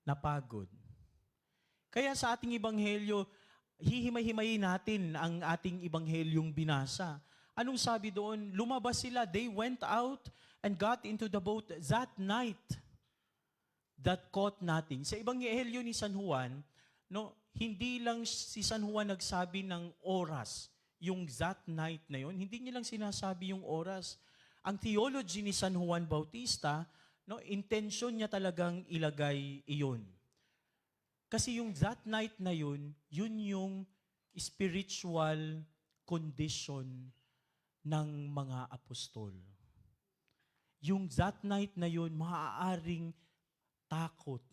S4: Napagod. Kaya sa ating ebanghelyo, hihimay-himayin natin ang ating ebanghelyong binasa. Anong sabi doon? Lumabas sila. They went out and got into the boat that night that caught nothing. Sa ebanghelyo ni San Juan, no, hindi lang si San Juan nagsabi ng oras. yung that night na yun, hindi niya lang sinasabi yung oras. Ang theology ni San Juan Bautista, no, intention niya talagang ilagay iyon. Kasi yung that night na yun yung spiritual condition ng mga apostol. Yung that night na yun, maaaring takot,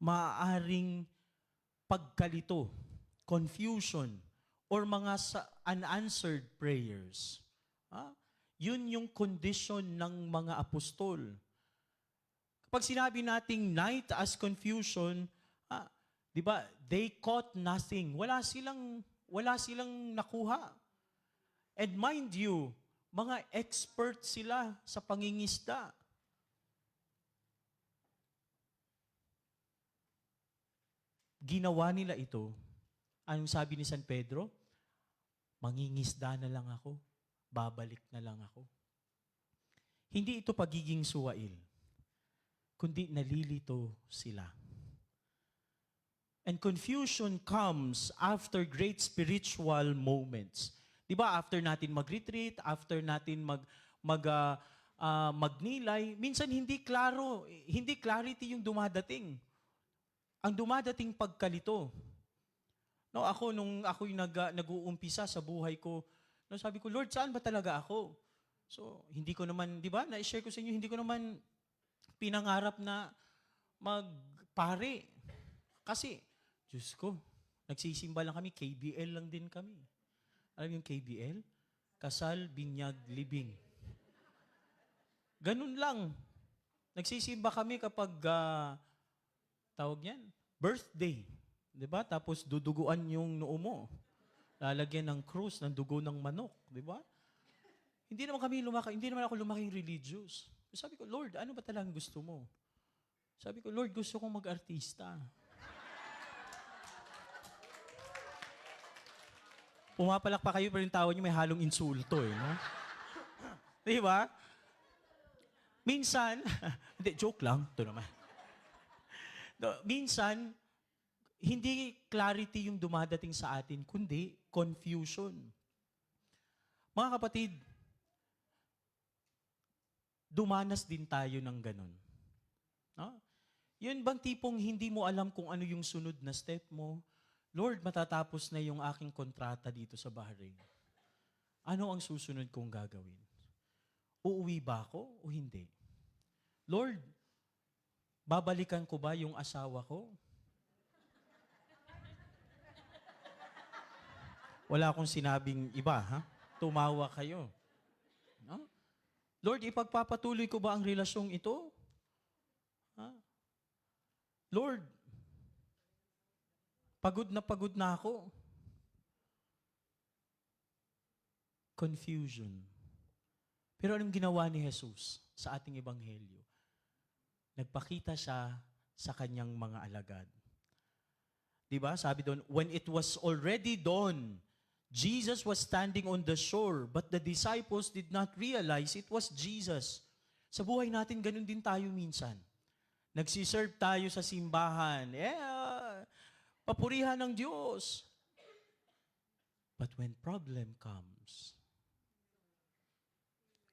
S4: maaaring pagkalito, confusion, or mga unanswered prayers. Yun yung condition ng mga apostol. Kapag sinabi nating night as confusion, di ba, they caught nothing. Wala silang nakuha. And mind you, mga expert sila sa pangingisda. Ginawa nila ito. Anong sabi ni San Pedro? Mangingisda na lang ako. Babalik na lang ako. Hindi ito pagiging suwail, kundi nalilito sila. And confusion comes after great spiritual moments. Di ba, after natin mag-retreat, after natin magnilay, minsan hindi clarity yung dumadating. Ang dumadating pagkalito. No, ako, nung ako'y nag-uumpisa sa buhay ko, no, sabi ko, Lord, saan ba talaga ako? So, hindi ko naman, di ba, na-share ko sa inyo, hindi ko naman pinangarap na magpare. Kasi, Diyos ko, nagsisimba lang kami, KBL lang din kami. Alam yung KBL? Kasal, Binyag, Libing. Ganun lang. Nagsisimba kami kapag, tawag yan, birthday. Diba? Tapos duduguan yung noo mo. Lalagyan ng krus, ng dugo ng manok. Diba? Hindi naman ako lumaking religious. Sabi ko, Lord, ano ba talagang gusto mo? Sabi ko, Lord, gusto kong mag-artista. Pumapalak pa kayo, pero yung tawa niyo may halong insulto eh, no? Di ba? Minsan, hindi, joke lang, ito naman. Minsan, hindi clarity yung dumadating sa atin, kundi confusion. Mga kapatid, dumanas din tayo ng ganun. No? Yun bang tipong hindi mo alam kung ano yung sunod na step mo? Lord, matatapos na yung aking kontrata dito sa Bahrain. Ano ang susunod kong gagawin? Uuwi ba ako o hindi? Lord, babalikan ko ba yung asawa ko? Wala akong sinabing iba, ha? Tumawa kayo. No? Lord, ipagpapatuloy ko ba ang relasyong ito? Ha? Lord, pagod na ako. Confusion. Pero anong ginawa ni Jesus sa ating ebanghelyo? Nagpakita siya sa kanyang mga alagad. Diba? Sabi doon, when it was already dawn, Jesus was standing on the shore, but the disciples did not realize it was Jesus. Sa buhay natin, ganun din tayo minsan. Nagsiserve tayo sa simbahan. Papurihan ng Diyos. But when problem comes,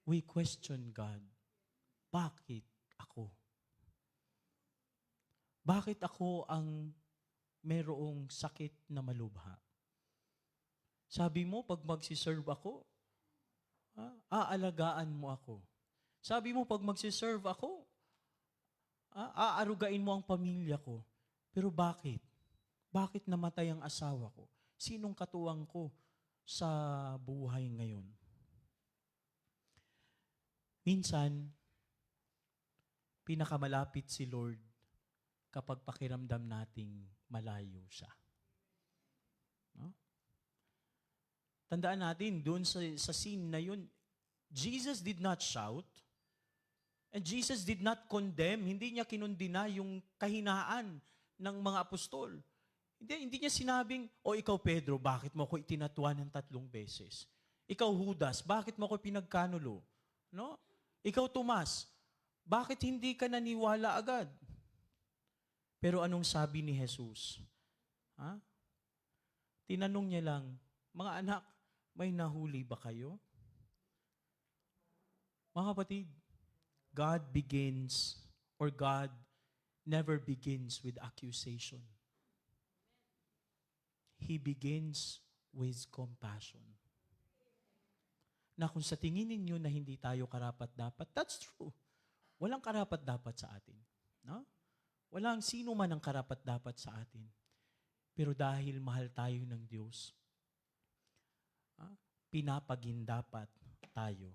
S4: we question God. Bakit ako? Bakit ako ang mayroong sakit na malubha? Sabi mo, pag magsiserve ako, aalagaan mo ako. Sabi mo, pag magsiserve ako, aarugain mo ang pamilya ko. Pero bakit? Bakit namatay ang asawa ko? Sinong katuwang ko sa buhay ngayon? Minsan, pinakamalapit si Lord kapag pakiramdam nating malayo siya. No? Tandaan natin, doon sa scene na yun, Jesus did not shout, and Jesus did not condemn, hindi niya kinundina yung kahinaan ng mga apostol. Hindi niya sinabing, ikaw Pedro, bakit mo ako itinatuan ng 3 beses? Ikaw Judas, bakit mo ako pinagkanulo? No? Ikaw Tomas, bakit hindi ka naniwala agad? Pero anong sabi ni Jesus? Tinanong niya lang, mga anak, May nahuli ba kayo? Mga kapatid, God begins or God never begins with accusation. He begins with compassion. Na kung sa tingin ninyo na hindi tayo karapat-dapat, that's true. Walang karapat-dapat sa atin. No? Walang sino man ang karapat-dapat sa atin. Pero dahil mahal tayo ng Diyos, pinapagindapat tayo.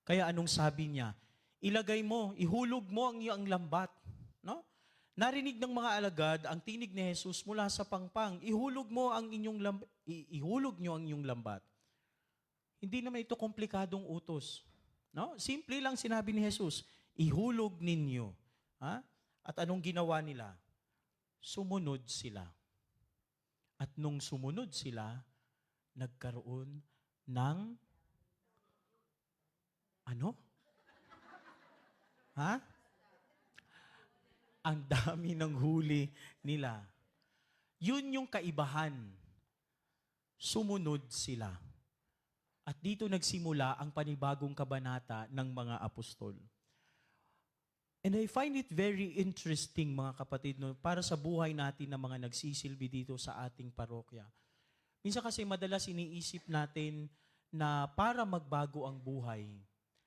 S4: Kaya anong sabi niya? Ilagay mo, ihulog mo ang iyong lambat. No? Narinig ng mga alagad ang tinig ni Jesus mula sa pangpang. Ihulog mo ang ihulog niyo ang inyong lambat. Hindi naman ito komplikadong utos. No? Simple lang sinabi ni Jesus, ihulog ninyo. Ha? At anong ginawa nila? Sumunod sila. At nung sumunod sila, nagkaroon ng ano? Ha? Ang dami ng huli nila. Yun yung kaibahan. Sumunod sila. At dito nagsimula ang panibagong kabanata ng mga apostol. And I find it very interesting, mga kapatid, no, para sa buhay natin na mga nagsisilbi dito sa ating parokya. Minsan kasi madalas iniisip natin na para magbago ang buhay,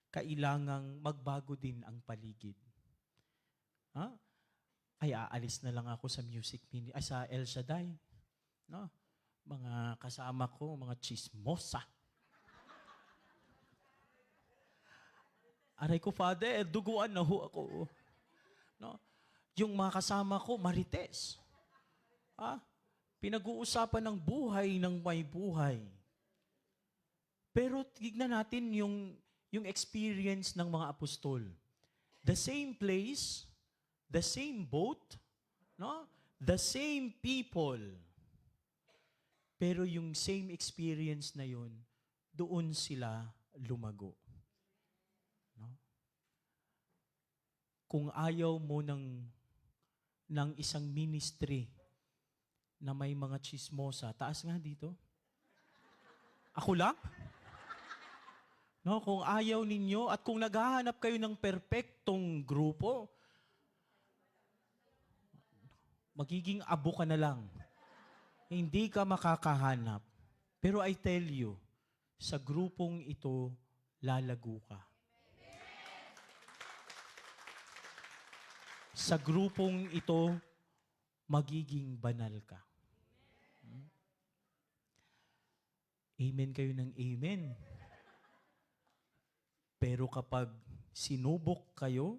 S4: kailangang magbago din ang paligid. Ha? Ay, aalis na lang ako sa sa El Shaddai. No? Mga kasama ko, mga chismosa. Aray ko, Father, duguan na ho ako. No? Yung mga kasama ko, marites. Pinag-uusapan ng buhay ng may buhay. Pero tignan natin yung experience ng mga apostol. The same place, the same boat, no? The same people. Pero yung same experience na yun, doon sila lumago. No? Kung ayaw mo ng isang ministry na may mga chismosa, taas nga dito. Ako lang? No, kung ayaw ninyo at kung naghahanap kayo ng perpektong grupo, magiging abo ka na lang. Hindi ka makakahanap. Pero I tell you, sa grupong ito, lalago ka. Sa grupong ito, magiging banal ka. Amen kayo ng amen. Pero kapag sinubok kayo,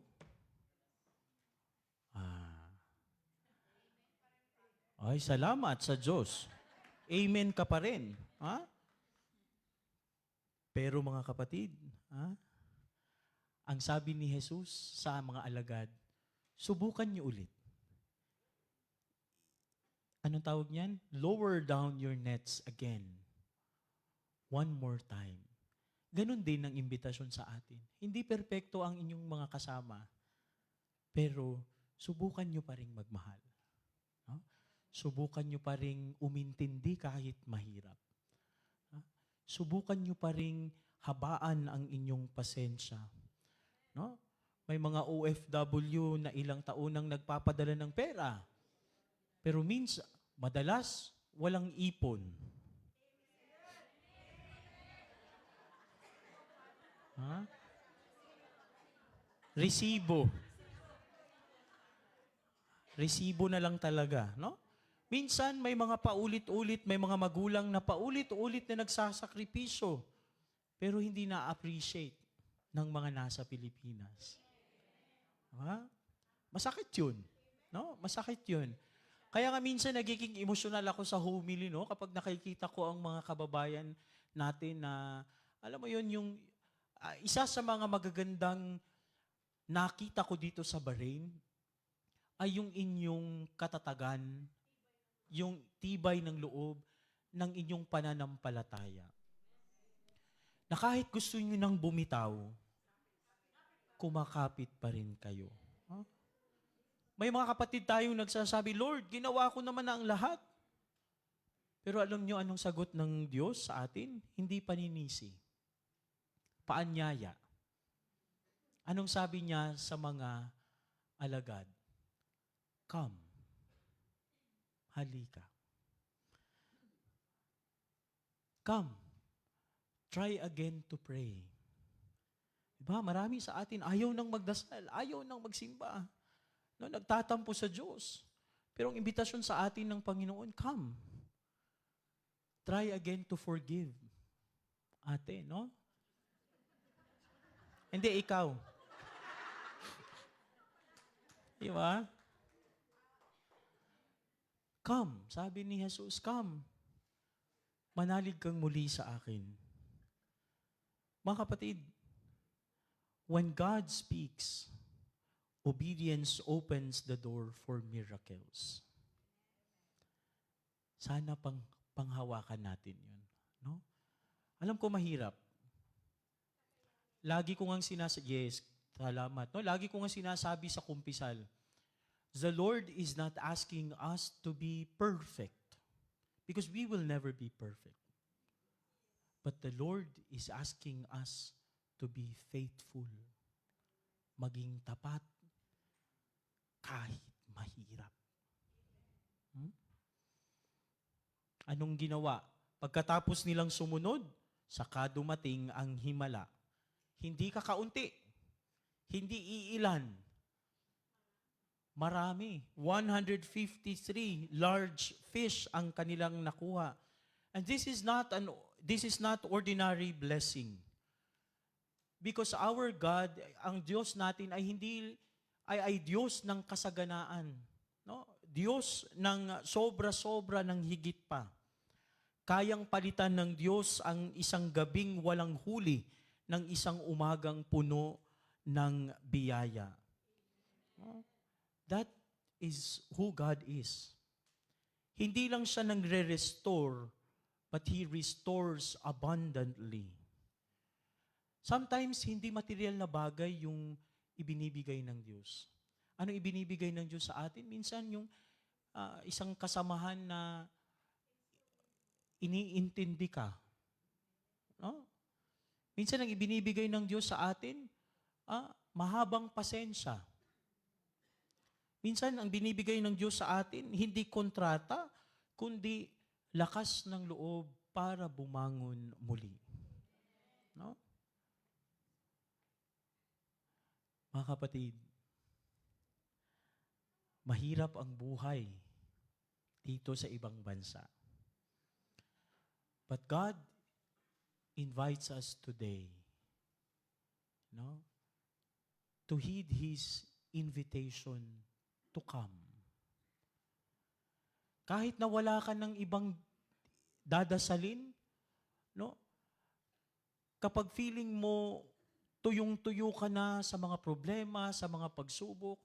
S4: ay, salamat sa Diyos. Amen ka pa rin. Ha? Pero mga kapatid, ang sabi ni Jesus sa mga alagad, subukan niyo ulit. Anong tawag niyan? Lower down your nets again. One more time. Ganon din ang imbitasyon sa atin. Hindi perpekto ang inyong mga kasama, pero subukan nyo pa rin magmahal. No? Subukan nyo pa rin umintindi kahit mahirap. No? Subukan nyo pa rin habaan ang inyong pasensya. No? May mga OFW na ilang taon nang nagpapadala ng pera, pero madalas, walang ipon. Resibo. Resibo na lang talaga, no? Minsan may mga paulit-ulit, may mga magulang na paulit-ulit na nagsasakripisyo, pero hindi na-appreciate ng mga nasa Pilipinas. Masakit yun. No? Masakit yun. Kaya nga minsan nagiging emosyonal ako sa homily, no? Kapag nakikita ko ang mga kababayan natin na, alam mo yun, yung isa sa mga magagandang nakita ko dito sa Bahrain ay yung inyong katatagan, yung tibay ng loob ng inyong pananampalataya. Na kahit gusto nyo nang bumitaw, kumakapit pa rin kayo. May mga kapatid tayong nagsasabi, Lord, ginawa ko naman na ang lahat. Pero alam nyo anong sagot ng Diyos sa atin? Hindi paninisi. Paanyaya. Anong sabi niya sa mga alagad? Come. Halika. Come. Try again to pray. Diba? Marami sa atin ayaw nang magdasal, ayaw nang magsimba. No, nagtatampo sa Diyos. Pero ang imbitasyon sa atin ng Panginoon, come. Try again to forgive. Ate, no? Hindi, ikaw. Di ba? Come, sabi ni Jesus, come. Manalig kang muli sa akin. Mga kapatid, when God speaks, obedience opens the door for miracles. Sana panghawakan natin yun. No? Alam ko mahirap. Lagi ko ngang salamat. No? Lagi ko ngang sinasabi sa kumpisal, the Lord is not asking us to be perfect because we will never be perfect. But the Lord is asking us to be faithful, maging tapat, kahit mahirap. Anong ginawa? Pagkatapos nilang sumunod, saka dumating ang himala. Hindi kakaunti. Hindi iilan. Marami. 153 large fish ang kanilang nakuha. And this is not ordinary blessing. Because our God, ang Diyos natin ay Diyos ng kasaganaan. No? Diyos ng sobra-sobra ng higit pa. Kayang palitan ng Diyos ang isang gabing walang huli ng isang umagang puno ng biyaya. That is who God is. Hindi lang siya nagre-restore, but He restores abundantly. Sometimes, hindi material na bagay yung ibinibigay ng Diyos. Ano ibinibigay ng Diyos sa atin? Minsan yung isang kasamahan na iniintindi ka. No? Minsan ang ibinibigay ng Diyos sa atin, mahabang pasensya. Minsan ang binibigay ng Diyos sa atin, hindi kontrata, kundi lakas ng loob para bumangon muli. No? Mga kapatid, mahirap ang buhay dito sa ibang bansa. But God invites us today, no, to heed His invitation to come. Kahit na wala ka ng ibang dadasalin, no, kapag feeling mo tuyong-tuyo ka na sa mga problema, sa mga pagsubok,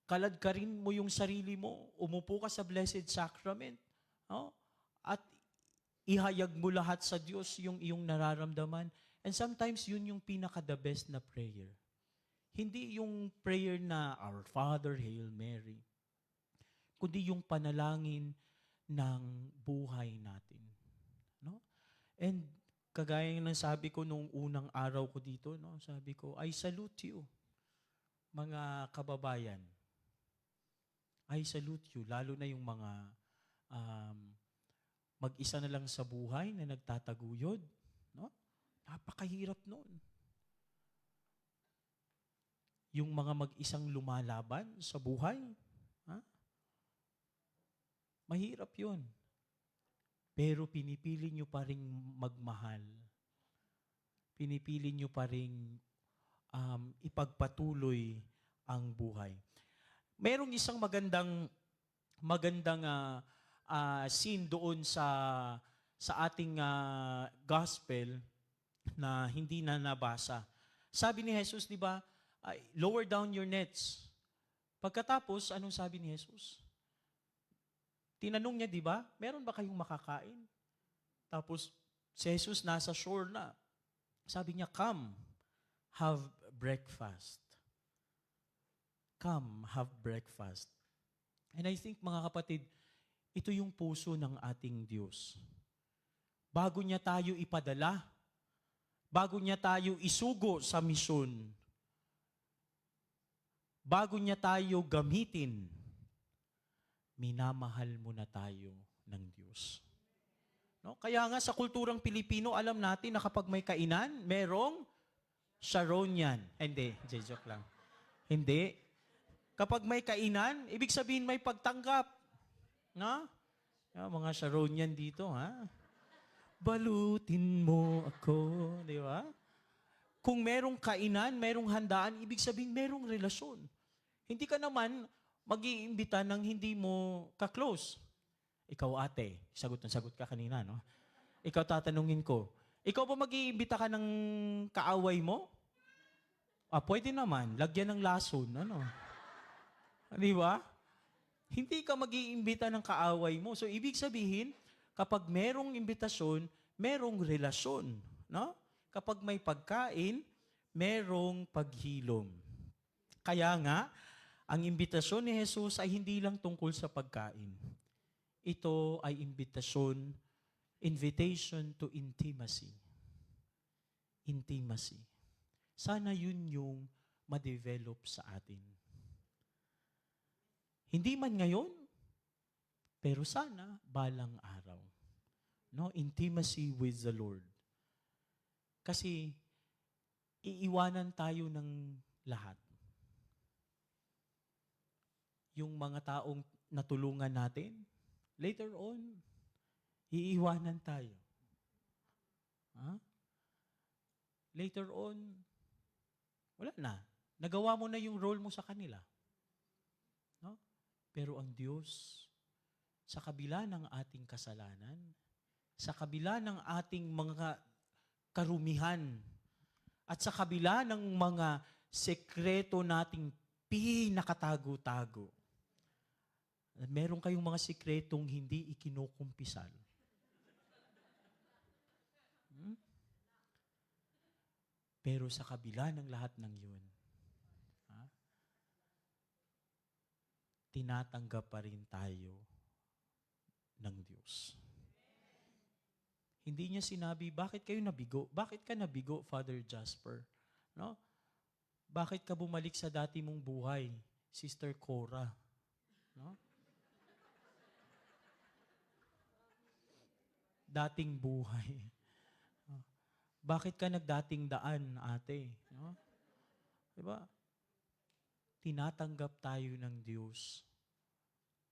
S4: kalad ka rin mo yung sarili mo, umupo ka sa Blessed Sacrament, no, at ihayag mo lahat sa Diyos yung iyong nararamdaman. And sometimes yun yung pinaka-the best na prayer. Hindi yung prayer na Our Father, Hail Mary, kundi yung panalangin ng buhay natin. No? And kagaya ng sabi ko nung unang araw ko dito, no? Sabi ko, I salute you, mga kababayan. I salute you, lalo na yung mga mag-isa na lang sa buhay na nagtataguyod. No? Napakahirap noon. Yung mga mag-isang lumalaban sa buhay, mahirap yun. Pero pinipili nyo pa rin magmahal. Pinipili nyo pa rin ipagpatuloy ang buhay. Merong isang magandang scene doon sa ating gospel na hindi na nabasa. Sabi ni Jesus, di ba, lower down your nets. Pagkatapos, anong sabi ni Jesus? Tinanong niya, di ba, meron ba kayong makakain? Tapos, si Jesus nasa shore na. Sabi niya, come, have breakfast. Come, have breakfast. And I think, mga kapatid, Ito yung puso ng ating Diyos. Bago niya tayo ipadala, bago niya tayo isugo sa misyon, bago niya tayo gamitin, minamahal muna tayo ng Diyos. No? Kaya nga sa kulturang Pilipino, alam natin na kapag may kainan, merong Sharonian. Hindi, joke lang. Hindi. Kapag may kainan, ibig sabihin may pagtanggap. No? Mga Sharonian dito, ha? Balutin mo ako, di ba? Kung merong kainan, merong handaan, ibig sabihin merong relasyon. Hindi ka naman mag-iimbita ng hindi mo ka-close. Ikaw ate, sagot ka kanina, no? Ikaw tatanungin ko, ikaw ba mag-iimbita ka ng kaaway mo? Pwede naman, lagyan ng lason, ano? Di ba? Hindi ka mag-iimbita ng kaaway mo. So, ibig sabihin, kapag merong imbitasyon, merong relasyon. No? Kapag may pagkain, merong paghilom. Kaya nga, ang imbitasyon ni Jesus ay hindi lang tungkol sa pagkain. Ito ay invitation to intimacy. Intimacy. Sana yun yung ma-develop sa atin. Hindi man ngayon, pero sana balang araw. No, intimacy with the Lord. Kasi iiwanan tayo ng lahat. Yung mga taong natulungan natin, later on, iiwanan tayo. Later on, wala na. Nagawa mo na yung role mo sa kanila. No? Pero ang Diyos, sa kabila ng ating kasalanan, sa kabila ng ating mga karumihan, at sa kabila ng mga sekreto nating pinakatago-tago, meron kayong mga sekretong hindi ikinukumpisal. Pero sa kabila ng lahat ng yun, tinatanggap pa rin tayo ng Diyos. Hindi niya sinabi, bakit kayo nabigo? Bakit ka nabigo, Father Jasper? No? Bakit ka bumalik sa dati mong buhay, Sister Cora? No? Dating buhay. Bakit ka nagdating daan, ate? No? Diba? Tinatanggap tayo ng Diyos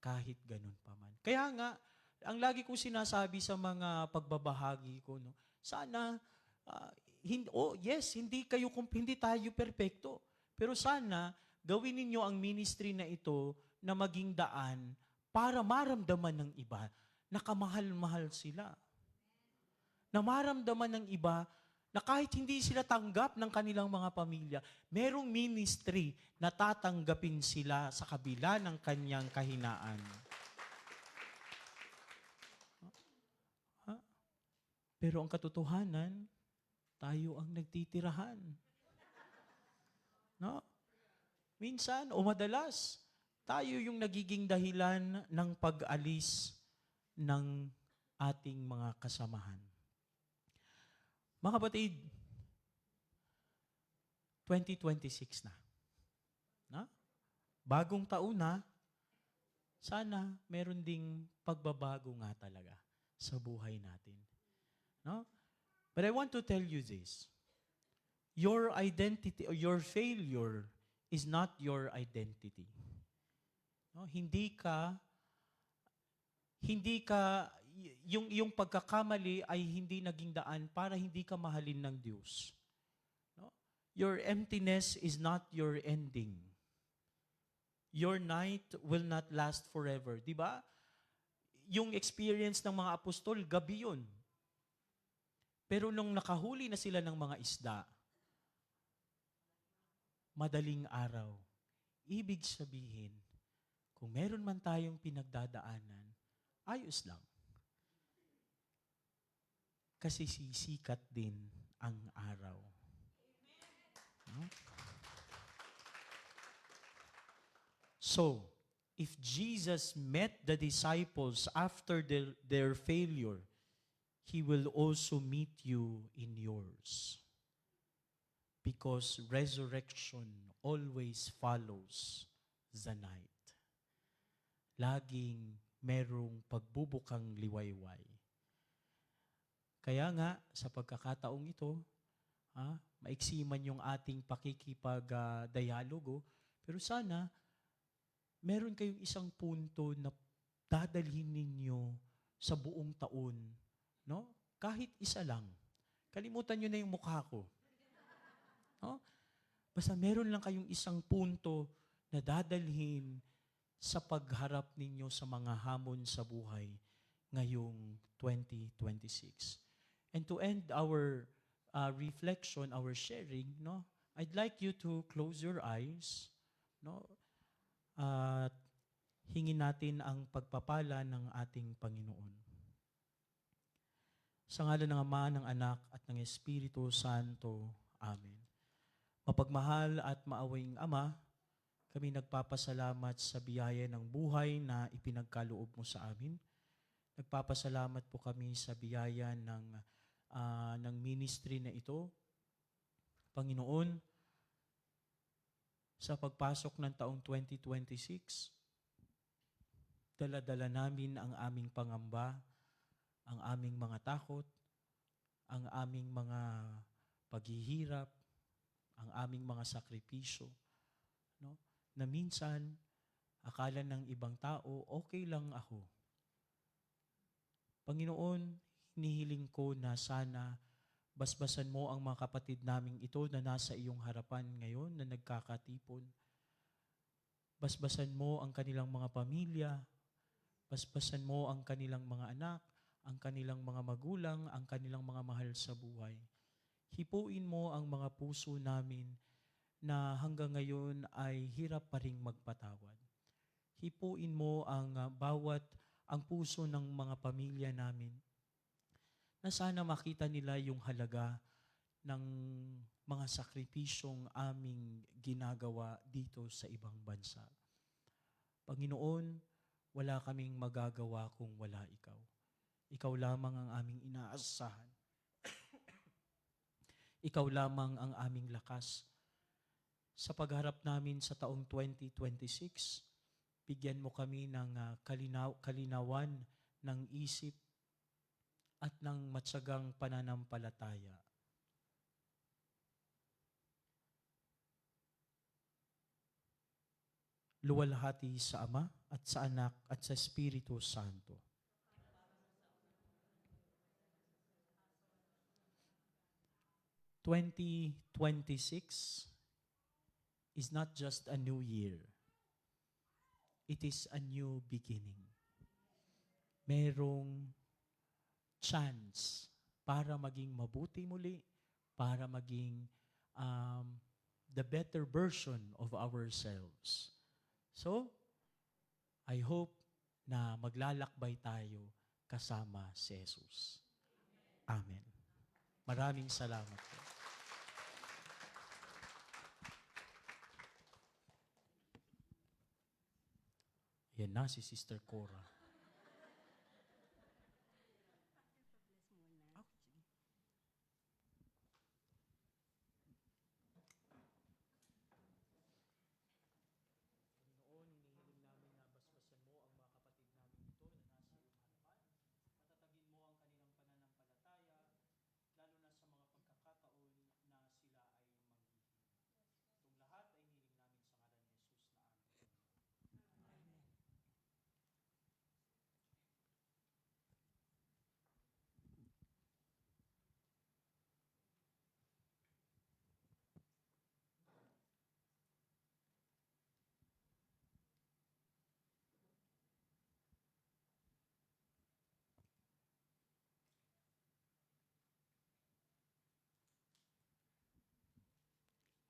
S4: kahit ganun pa man. Kaya nga, ang lagi ko sinasabi sa mga pagbabahagi ko, no, sana, hindi tayo perpekto. Pero sana, gawin ninyo ang ministry na ito na maging daan para maramdaman ng iba na kamahal-mahal sila. Na maramdaman ng iba na kahit hindi sila tanggap ng kanilang mga pamilya, merong ministry na tatanggapin sila sa kabila ng kanyang kahinaan. Pero ang katotohanan, tayo ang nagtitirahan. No? Minsan o madalas, tayo yung nagiging dahilan ng pag-alis ng ating mga kasamahan. Mga kapatid, 2026 na. Na? Bagong taon na, sana meron ding pagbabago nga talaga sa buhay natin. No? But I want to tell you this. Your identity or your failure is not your identity. No? Hindi ka yung pagkakamali ay hindi naging daan para hindi ka mahalin ng Diyos. No? Your emptiness is not your ending. Your night will not last forever. Di ba? Yung experience ng mga apostol, gabi yun. Pero nung nakahuli na sila ng mga isda, madaling araw. Ibig sabihin, kung meron man tayong pinagdadaanan, ayos lang. Kasi sisikat din ang araw. No? So, if Jesus met the disciples after their failure, He will also meet you in yours. Because resurrection always follows the night. Laging merong pagbubukang liwayway. Kaya nga, sa pagkakataong ito, maiksi man yung ating pakikipag-dialogo, pero sana, meron kayong isang punto na dadalhin ninyo sa buong taon. No? Kahit isa lang. Kalimutan nyo na yung mukha ko. No? Basta meron lang kayong isang punto na dadalhin sa pagharap ninyo sa mga hamon sa buhay ngayong 2026. And to end our reflection, our sharing, no, I'd like you to close your eyes, no, at hingin natin ang pagpapala ng ating Panginoon. Sa ngalan ng Ama, ng Anak, at ng Espiritu Santo. Amen. Mapagmahal at maawing Ama, kami nagpapasalamat sa biyaya ng buhay na ipinagkaloob mo sa amin. Nagpapasalamat po kami sa biyaya ng ministry na ito. Panginoon, sa pagpasok ng taong 2026, dala-dala namin ang aming pangamba, ang aming mga takot, ang aming mga paghihirap, ang aming mga sakripisyo, no? Na minsan, akala ng ibang tao, okay lang ako. Panginoon, hinihiling ko na sana basbasan mo ang mga kapatid naming ito na nasa iyong harapan ngayon na nagkakatipon. Basbasan mo ang kanilang mga pamilya, basbasan mo ang kanilang mga anak, ang kanilang mga magulang, ang kanilang mga mahal sa buhay. Hipuin mo ang mga puso namin na hanggang ngayon ay hirap pa ring magpatawad. Hipuin mo ang ang puso ng mga pamilya namin na sana makita nila yung halaga ng mga sakripisyong aming ginagawa dito sa ibang bansa. Panginoon, wala kaming magagawa kung wala ikaw. Ikaw lamang ang aming inaasahan. Ikaw lamang ang aming lakas. Sa pagharap namin sa taong 2026, bigyan mo kami ng kalinawan ng isip at ng matyagang pananampalataya. Luwalhati sa Ama at sa Anak at sa Espiritu Santo. "2026 is not just a new year. It is a new beginning. Merong chance para maging mabuti muli, para maging the better version of ourselves. So, I hope na maglalakbay tayo kasama si Jesus. Amen. Maraming salamat po. Yan na si Sister Cora.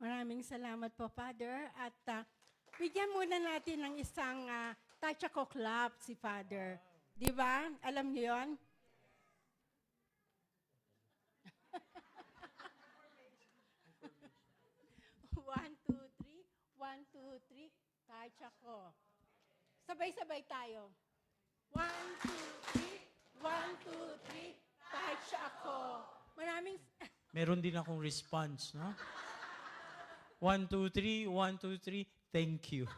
S7: Maraming salamat po, Father. At bigyan muna natin ng isang touch ako clap si Father. Di ba? Alam niyo yun? One, two, three. Touch ako. Sabay-sabay tayo. 1, 2, 3. 1, 2, 3. Touch ako. Maraming...
S4: Meron din akong response, no? 1, 2, 3, 1, 2, 3, thank you.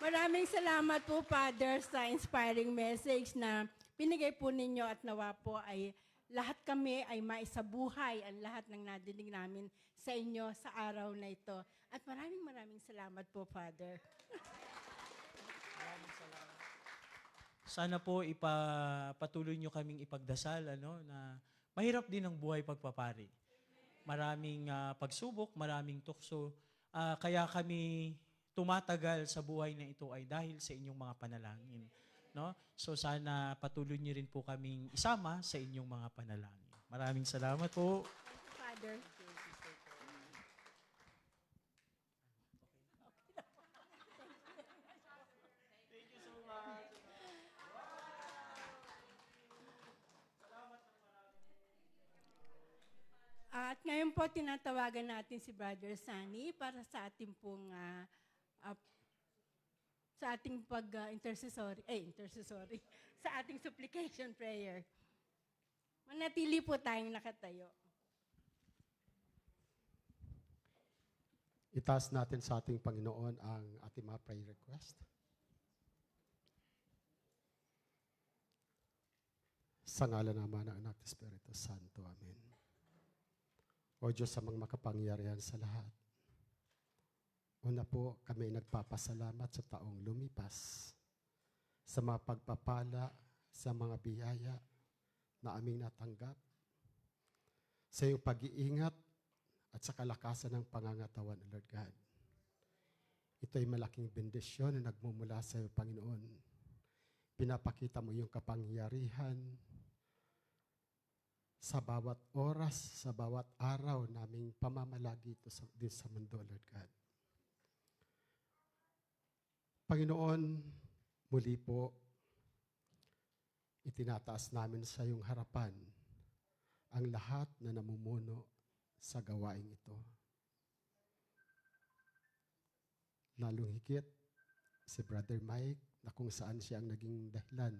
S7: Maraming salamat po, Father, sa inspiring message na binigay po ninyo at nawa po ay lahat kami ay maisabuhay ang lahat ng nadinig namin sa inyo sa araw na ito. At maraming salamat po, Father.
S4: Sana po ipatuloy nyo kaming ipagdasal, na mahirap din ang buhay pagpapari. Maraming pagsubok, maraming tukso. Kaya kami tumatagal sa buhay na ito ay dahil sa inyong mga panalangin. No? So sana patuloy niyo rin po kaming isama sa inyong mga panalangin. Maraming salamat po.
S7: Father. At ngayon po, tinatawagan natin si Brother Sunny para sa ating pong sa ating intercessory, sa ating supplication prayer. Manatili po tayong nakatayo.
S6: Itaas natin sa ating Panginoon ang ating mga prayer request. Sa ngalan naman ng Anak at Espiritu Santo. Amen. O Diyos sa mga makapangyarihan sa lahat. Una po, kami nagpapasalamat sa taong lumipas, sa mga pagpapala, sa mga biyaya na aming natanggap, sa iyong pag-iingat at sa kalakasan ng pangangatawan, Lord God. Ito ay malaking bendisyon na nagmumula sa iyo, Panginoon. Pinapakita mo iyong kapangyarihan sa bawat oras, sa bawat araw naming pamamalagi ito sa mundo, Lord God. Panginoon, muli po, itinataas namin sa iyong harapan ang lahat na namumuno sa gawaing ito. Lalong higit si Brother Mike na kung saan siya ang naging dahilan.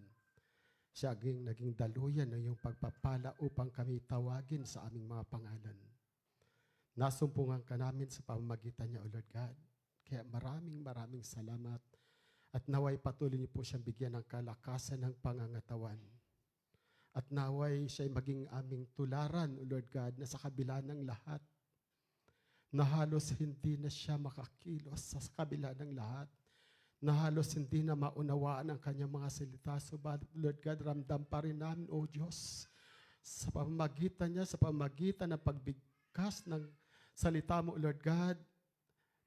S6: Siya ang naging daluyan ng iyong pagpapala upang kami tawagin sa aming mga pangalan. Nasumpungan ka namin sa pamamagitan niya, O Lord God. Kaya maraming salamat at naway patuloy niyo po siyang bigyan ng kalakasan ng pangangatawan. At naway siya'y maging aming tularan, O Lord God, na sa kabila ng lahat, na halos hindi na siya makakilos sa kabila ng lahat, na halos hindi na maunawaan ang kanyang mga salita. So, Lord God, ramdam pa rin namin, O Diyos, sa pamamagitan niya, sa pamamagitan ng pagbigkas ng salita mo, Lord God,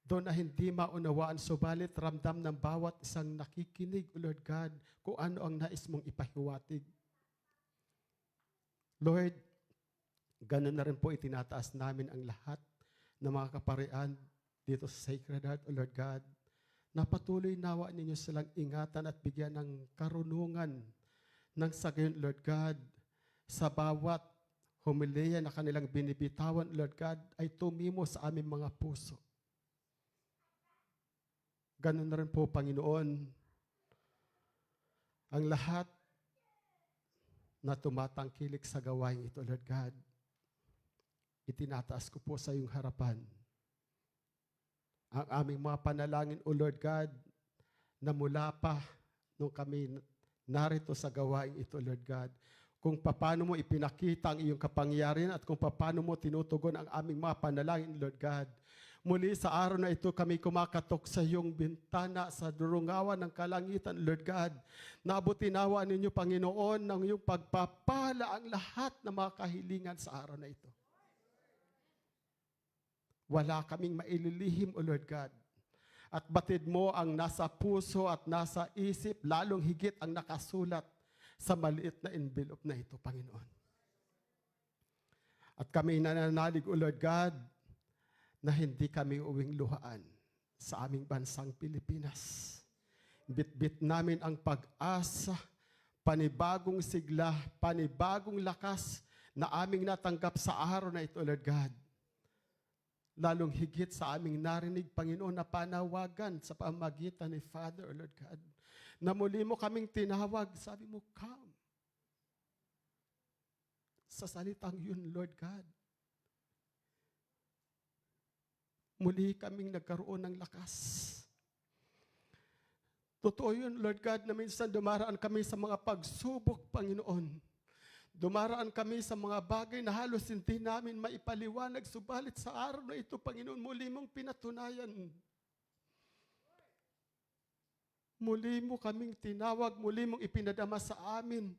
S6: doon na hindi maunawaan, subalit ramdam ng bawat isang nakikinig, O Lord God, kung ano ang nais mong ipahiwatig. Lord, ganun na rin po itinataas namin ang lahat ng mga kaparian dito sa Sacred Heart, O Lord God, na patuloy nawa ninyo silang ingatan at bigyan ng karunungan ng sagayon, Lord God, sa bawat homilya na kanilang binibitawan, Lord God, ay tumimo sa aming mga puso. Ganun na rin po, Panginoon, ang lahat na tumatangkilik sa gawain ito, Lord God, itinataas ko po sa iyong harapan ang aming mga panalangin, O Lord God, na mula pa nung kami narito sa gawain ito, Lord God, kung paano mo ipinakita ang iyong kapangyarihan at kung paano mo tinutugon ang aming mga panalangin, Lord God. Muli sa araw na ito kami kumakatok sa iyong bintana sa durungawan ng kalangitan, Lord God. Nabutinawa ninyo, Panginoon, ng iyong pagpapala ang lahat ng mga kahilingan sa araw na ito. Wala kaming maililihim, O Lord God. At batid mo ang nasa puso at nasa isip, lalong higit ang nakasulat sa maliit na envelope na ito, Panginoon. At kami nananalig, O Lord God, na hindi kami uwing luhaan sa aming bansang Pilipinas. Bit-bit namin ang pag-asa, panibagong sigla, panibagong lakas na aming natanggap sa araw na ito, Lord God. lalong higit sa aming narinig, Panginoon, na panawagan sa pamagitan ni Father, O Lord God, na muli mo kaming tinawag, sabi mo, come. Sa salitang yun, Lord God, muli kaming nagkaroon ng lakas. Totoo yun, Lord God, na minsan dumaraan kami sa mga pagsubok, Panginoon. Dumaraan kami sa mga bagay na halos hindi namin maipaliwanag, subalit sa araw na ito, Panginoon, muli mong pinatunayan. Muli mo kaming tinawag, muli mong ipinadama sa amin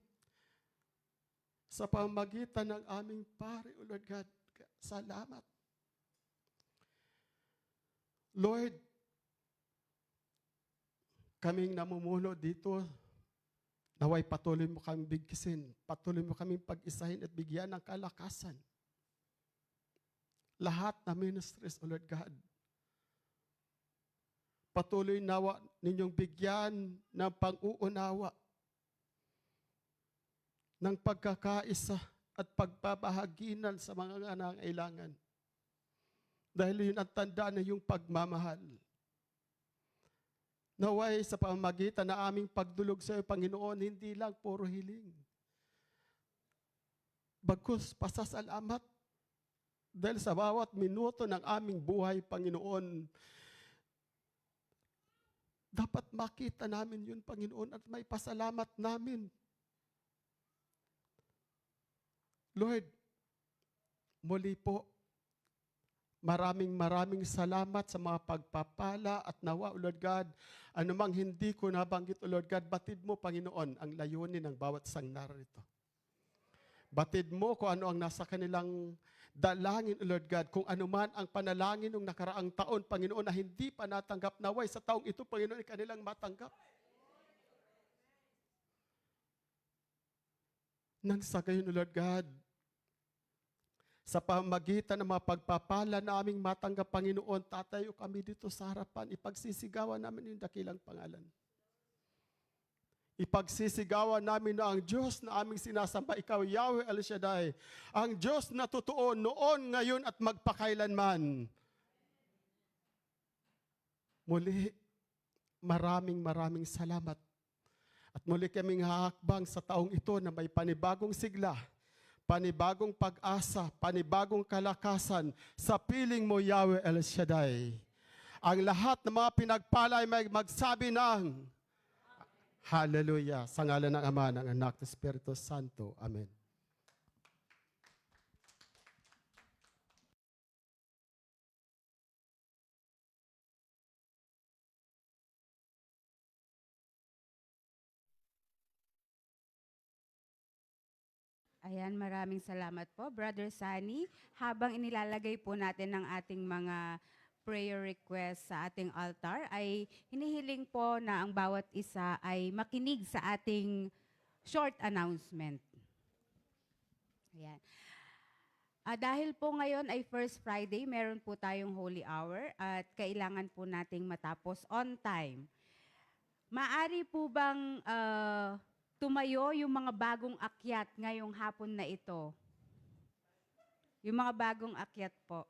S6: sa pamagitan ng aming pare, O Lord God. Salamat. Lord, kaming namumuno dito, naway patuloy mo kaming bigkisin, patuloy mo kaming pag-isahin at bigyan ng kalakasan. Lahat na ministries, O Lord God, patuloy nawa ninyong bigyan ng pang-uunawa, ng pagkakaisa at pagpapahaginan sa mga nangangailangan. Dahil yun ang tanda na yung pagmamahal. Naway sa pamamagitan na aming pagdulog sa iyo, Panginoon, hindi lang puro hiling. Bagkus pasasalamat dahil sa bawat minuto ng aming buhay, Panginoon, dapat makita namin yun, Panginoon, at may pasalamat namin. Lord, muli po, maraming salamat sa mga pagpapala at nawa, O Lord God, anumang hindi ko nabanggit, O Lord God, batid mo, Panginoon, ang layunin ng bawat isang narito. Batid mo kung ano ang nasa kanilang dalangin, O Lord God, kung ano man ang panalangin ng nakaraang taon, Panginoon, na hindi pa natanggap, naway sa taong ito, Panginoon, kanilang matanggap. Nang sa gayon, O Lord God, sa pamagitan ng mga pagpapala na aming matanggap, Panginoon, tatayo kami dito sa harapan, ipagsisigawan namin yung dakilang pangalan. Ipagsisigawan namin na ang Diyos na aming sinasamba, ikaw, Yahweh El Shaddai, ang Diyos na totoo noon, ngayon at magpakailanman. Muli, maraming salamat. At muli kaming hahakbang sa taong ito na may panibagong sigla, panibagong pag-asa, panibagong kalakasan sa piling mo, Yahweh El Shaddai. Ang lahat ng mga pinagpala ay may magsabi ng Hallelujah. Sa ngalan ng Ama, ng Anak, ng Espiritu Santo. Amen.
S8: Ayan, maraming salamat po, Brother Sunny. Habang inilalagay po natin ng ating mga prayer request sa ating altar, ay hinihiling po na ang bawat isa ay makinig sa ating short announcement. Ayan. Dahil po ngayon ay First Friday, meron po tayong Holy Hour at kailangan po nating matapos on time. Maari po bang tumayo yung mga bagong akyat ngayong hapon na ito? Yung mga bagong akyat po.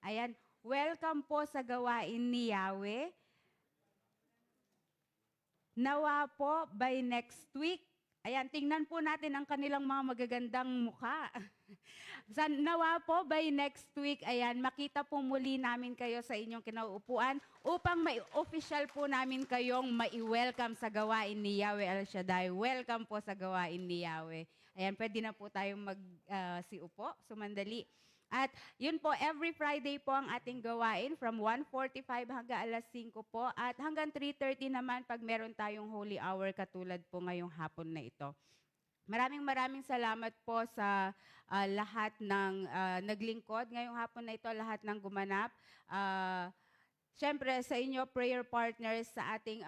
S8: Ayan, welcome po sa gawain ni Yahweh. Nawa po by next week, ayan, tingnan po natin ang kanilang mga magagandang mukha. Nawa po by next week, ayan, makita po muli namin kayo sa inyong kinauupuan upang official po namin kayong mai-welcome sa gawain ni Yahweh El Shaddai. Welcome po sa gawain ni Yahweh. Ayan, pwede na po tayong mag-siupo, sumandali. At yun po, every Friday po ang ating gawain from 1:45 hanggang alas 5 po at hanggang 3:30 naman pag meron tayong Holy Hour katulad po ngayong hapon na ito. Maraming salamat po sa lahat ng naglingkod ngayong hapon na ito, lahat ng gumanap. Siyempre sa inyo, prayer partners, sa ating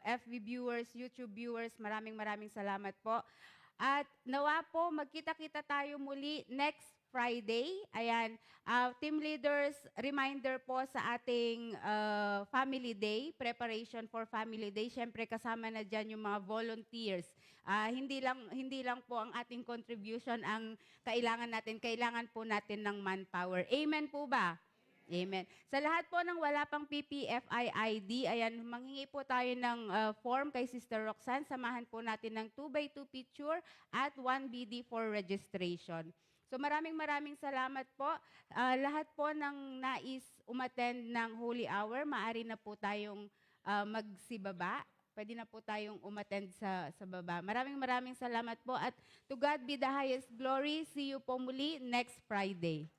S8: FB viewers, YouTube viewers, maraming salamat po. At nawa po, magkita-kita tayo muli next Friday. Ayan, team leaders, reminder po sa ating Family Day, preparation for Family Day. Siyempre kasama na dyan yung mga volunteers. Hindi lang po ang ating contribution ang kailangan po natin ng manpower. Amen po ba? Amen. Sa lahat po ng wala pang PPFI ID, ayan, manghingi po tayo ng form kay Sister Roxanne. Samahan po natin ng 2x2 picture at 1 BD for registration. So maraming salamat po. Lahat po ng nais umattend ng Holy Hour, maaari na po tayong magsibaba. Pwede na po tayong umattend sa baba. Maraming salamat po at to God be the highest glory. See you po muli next Friday.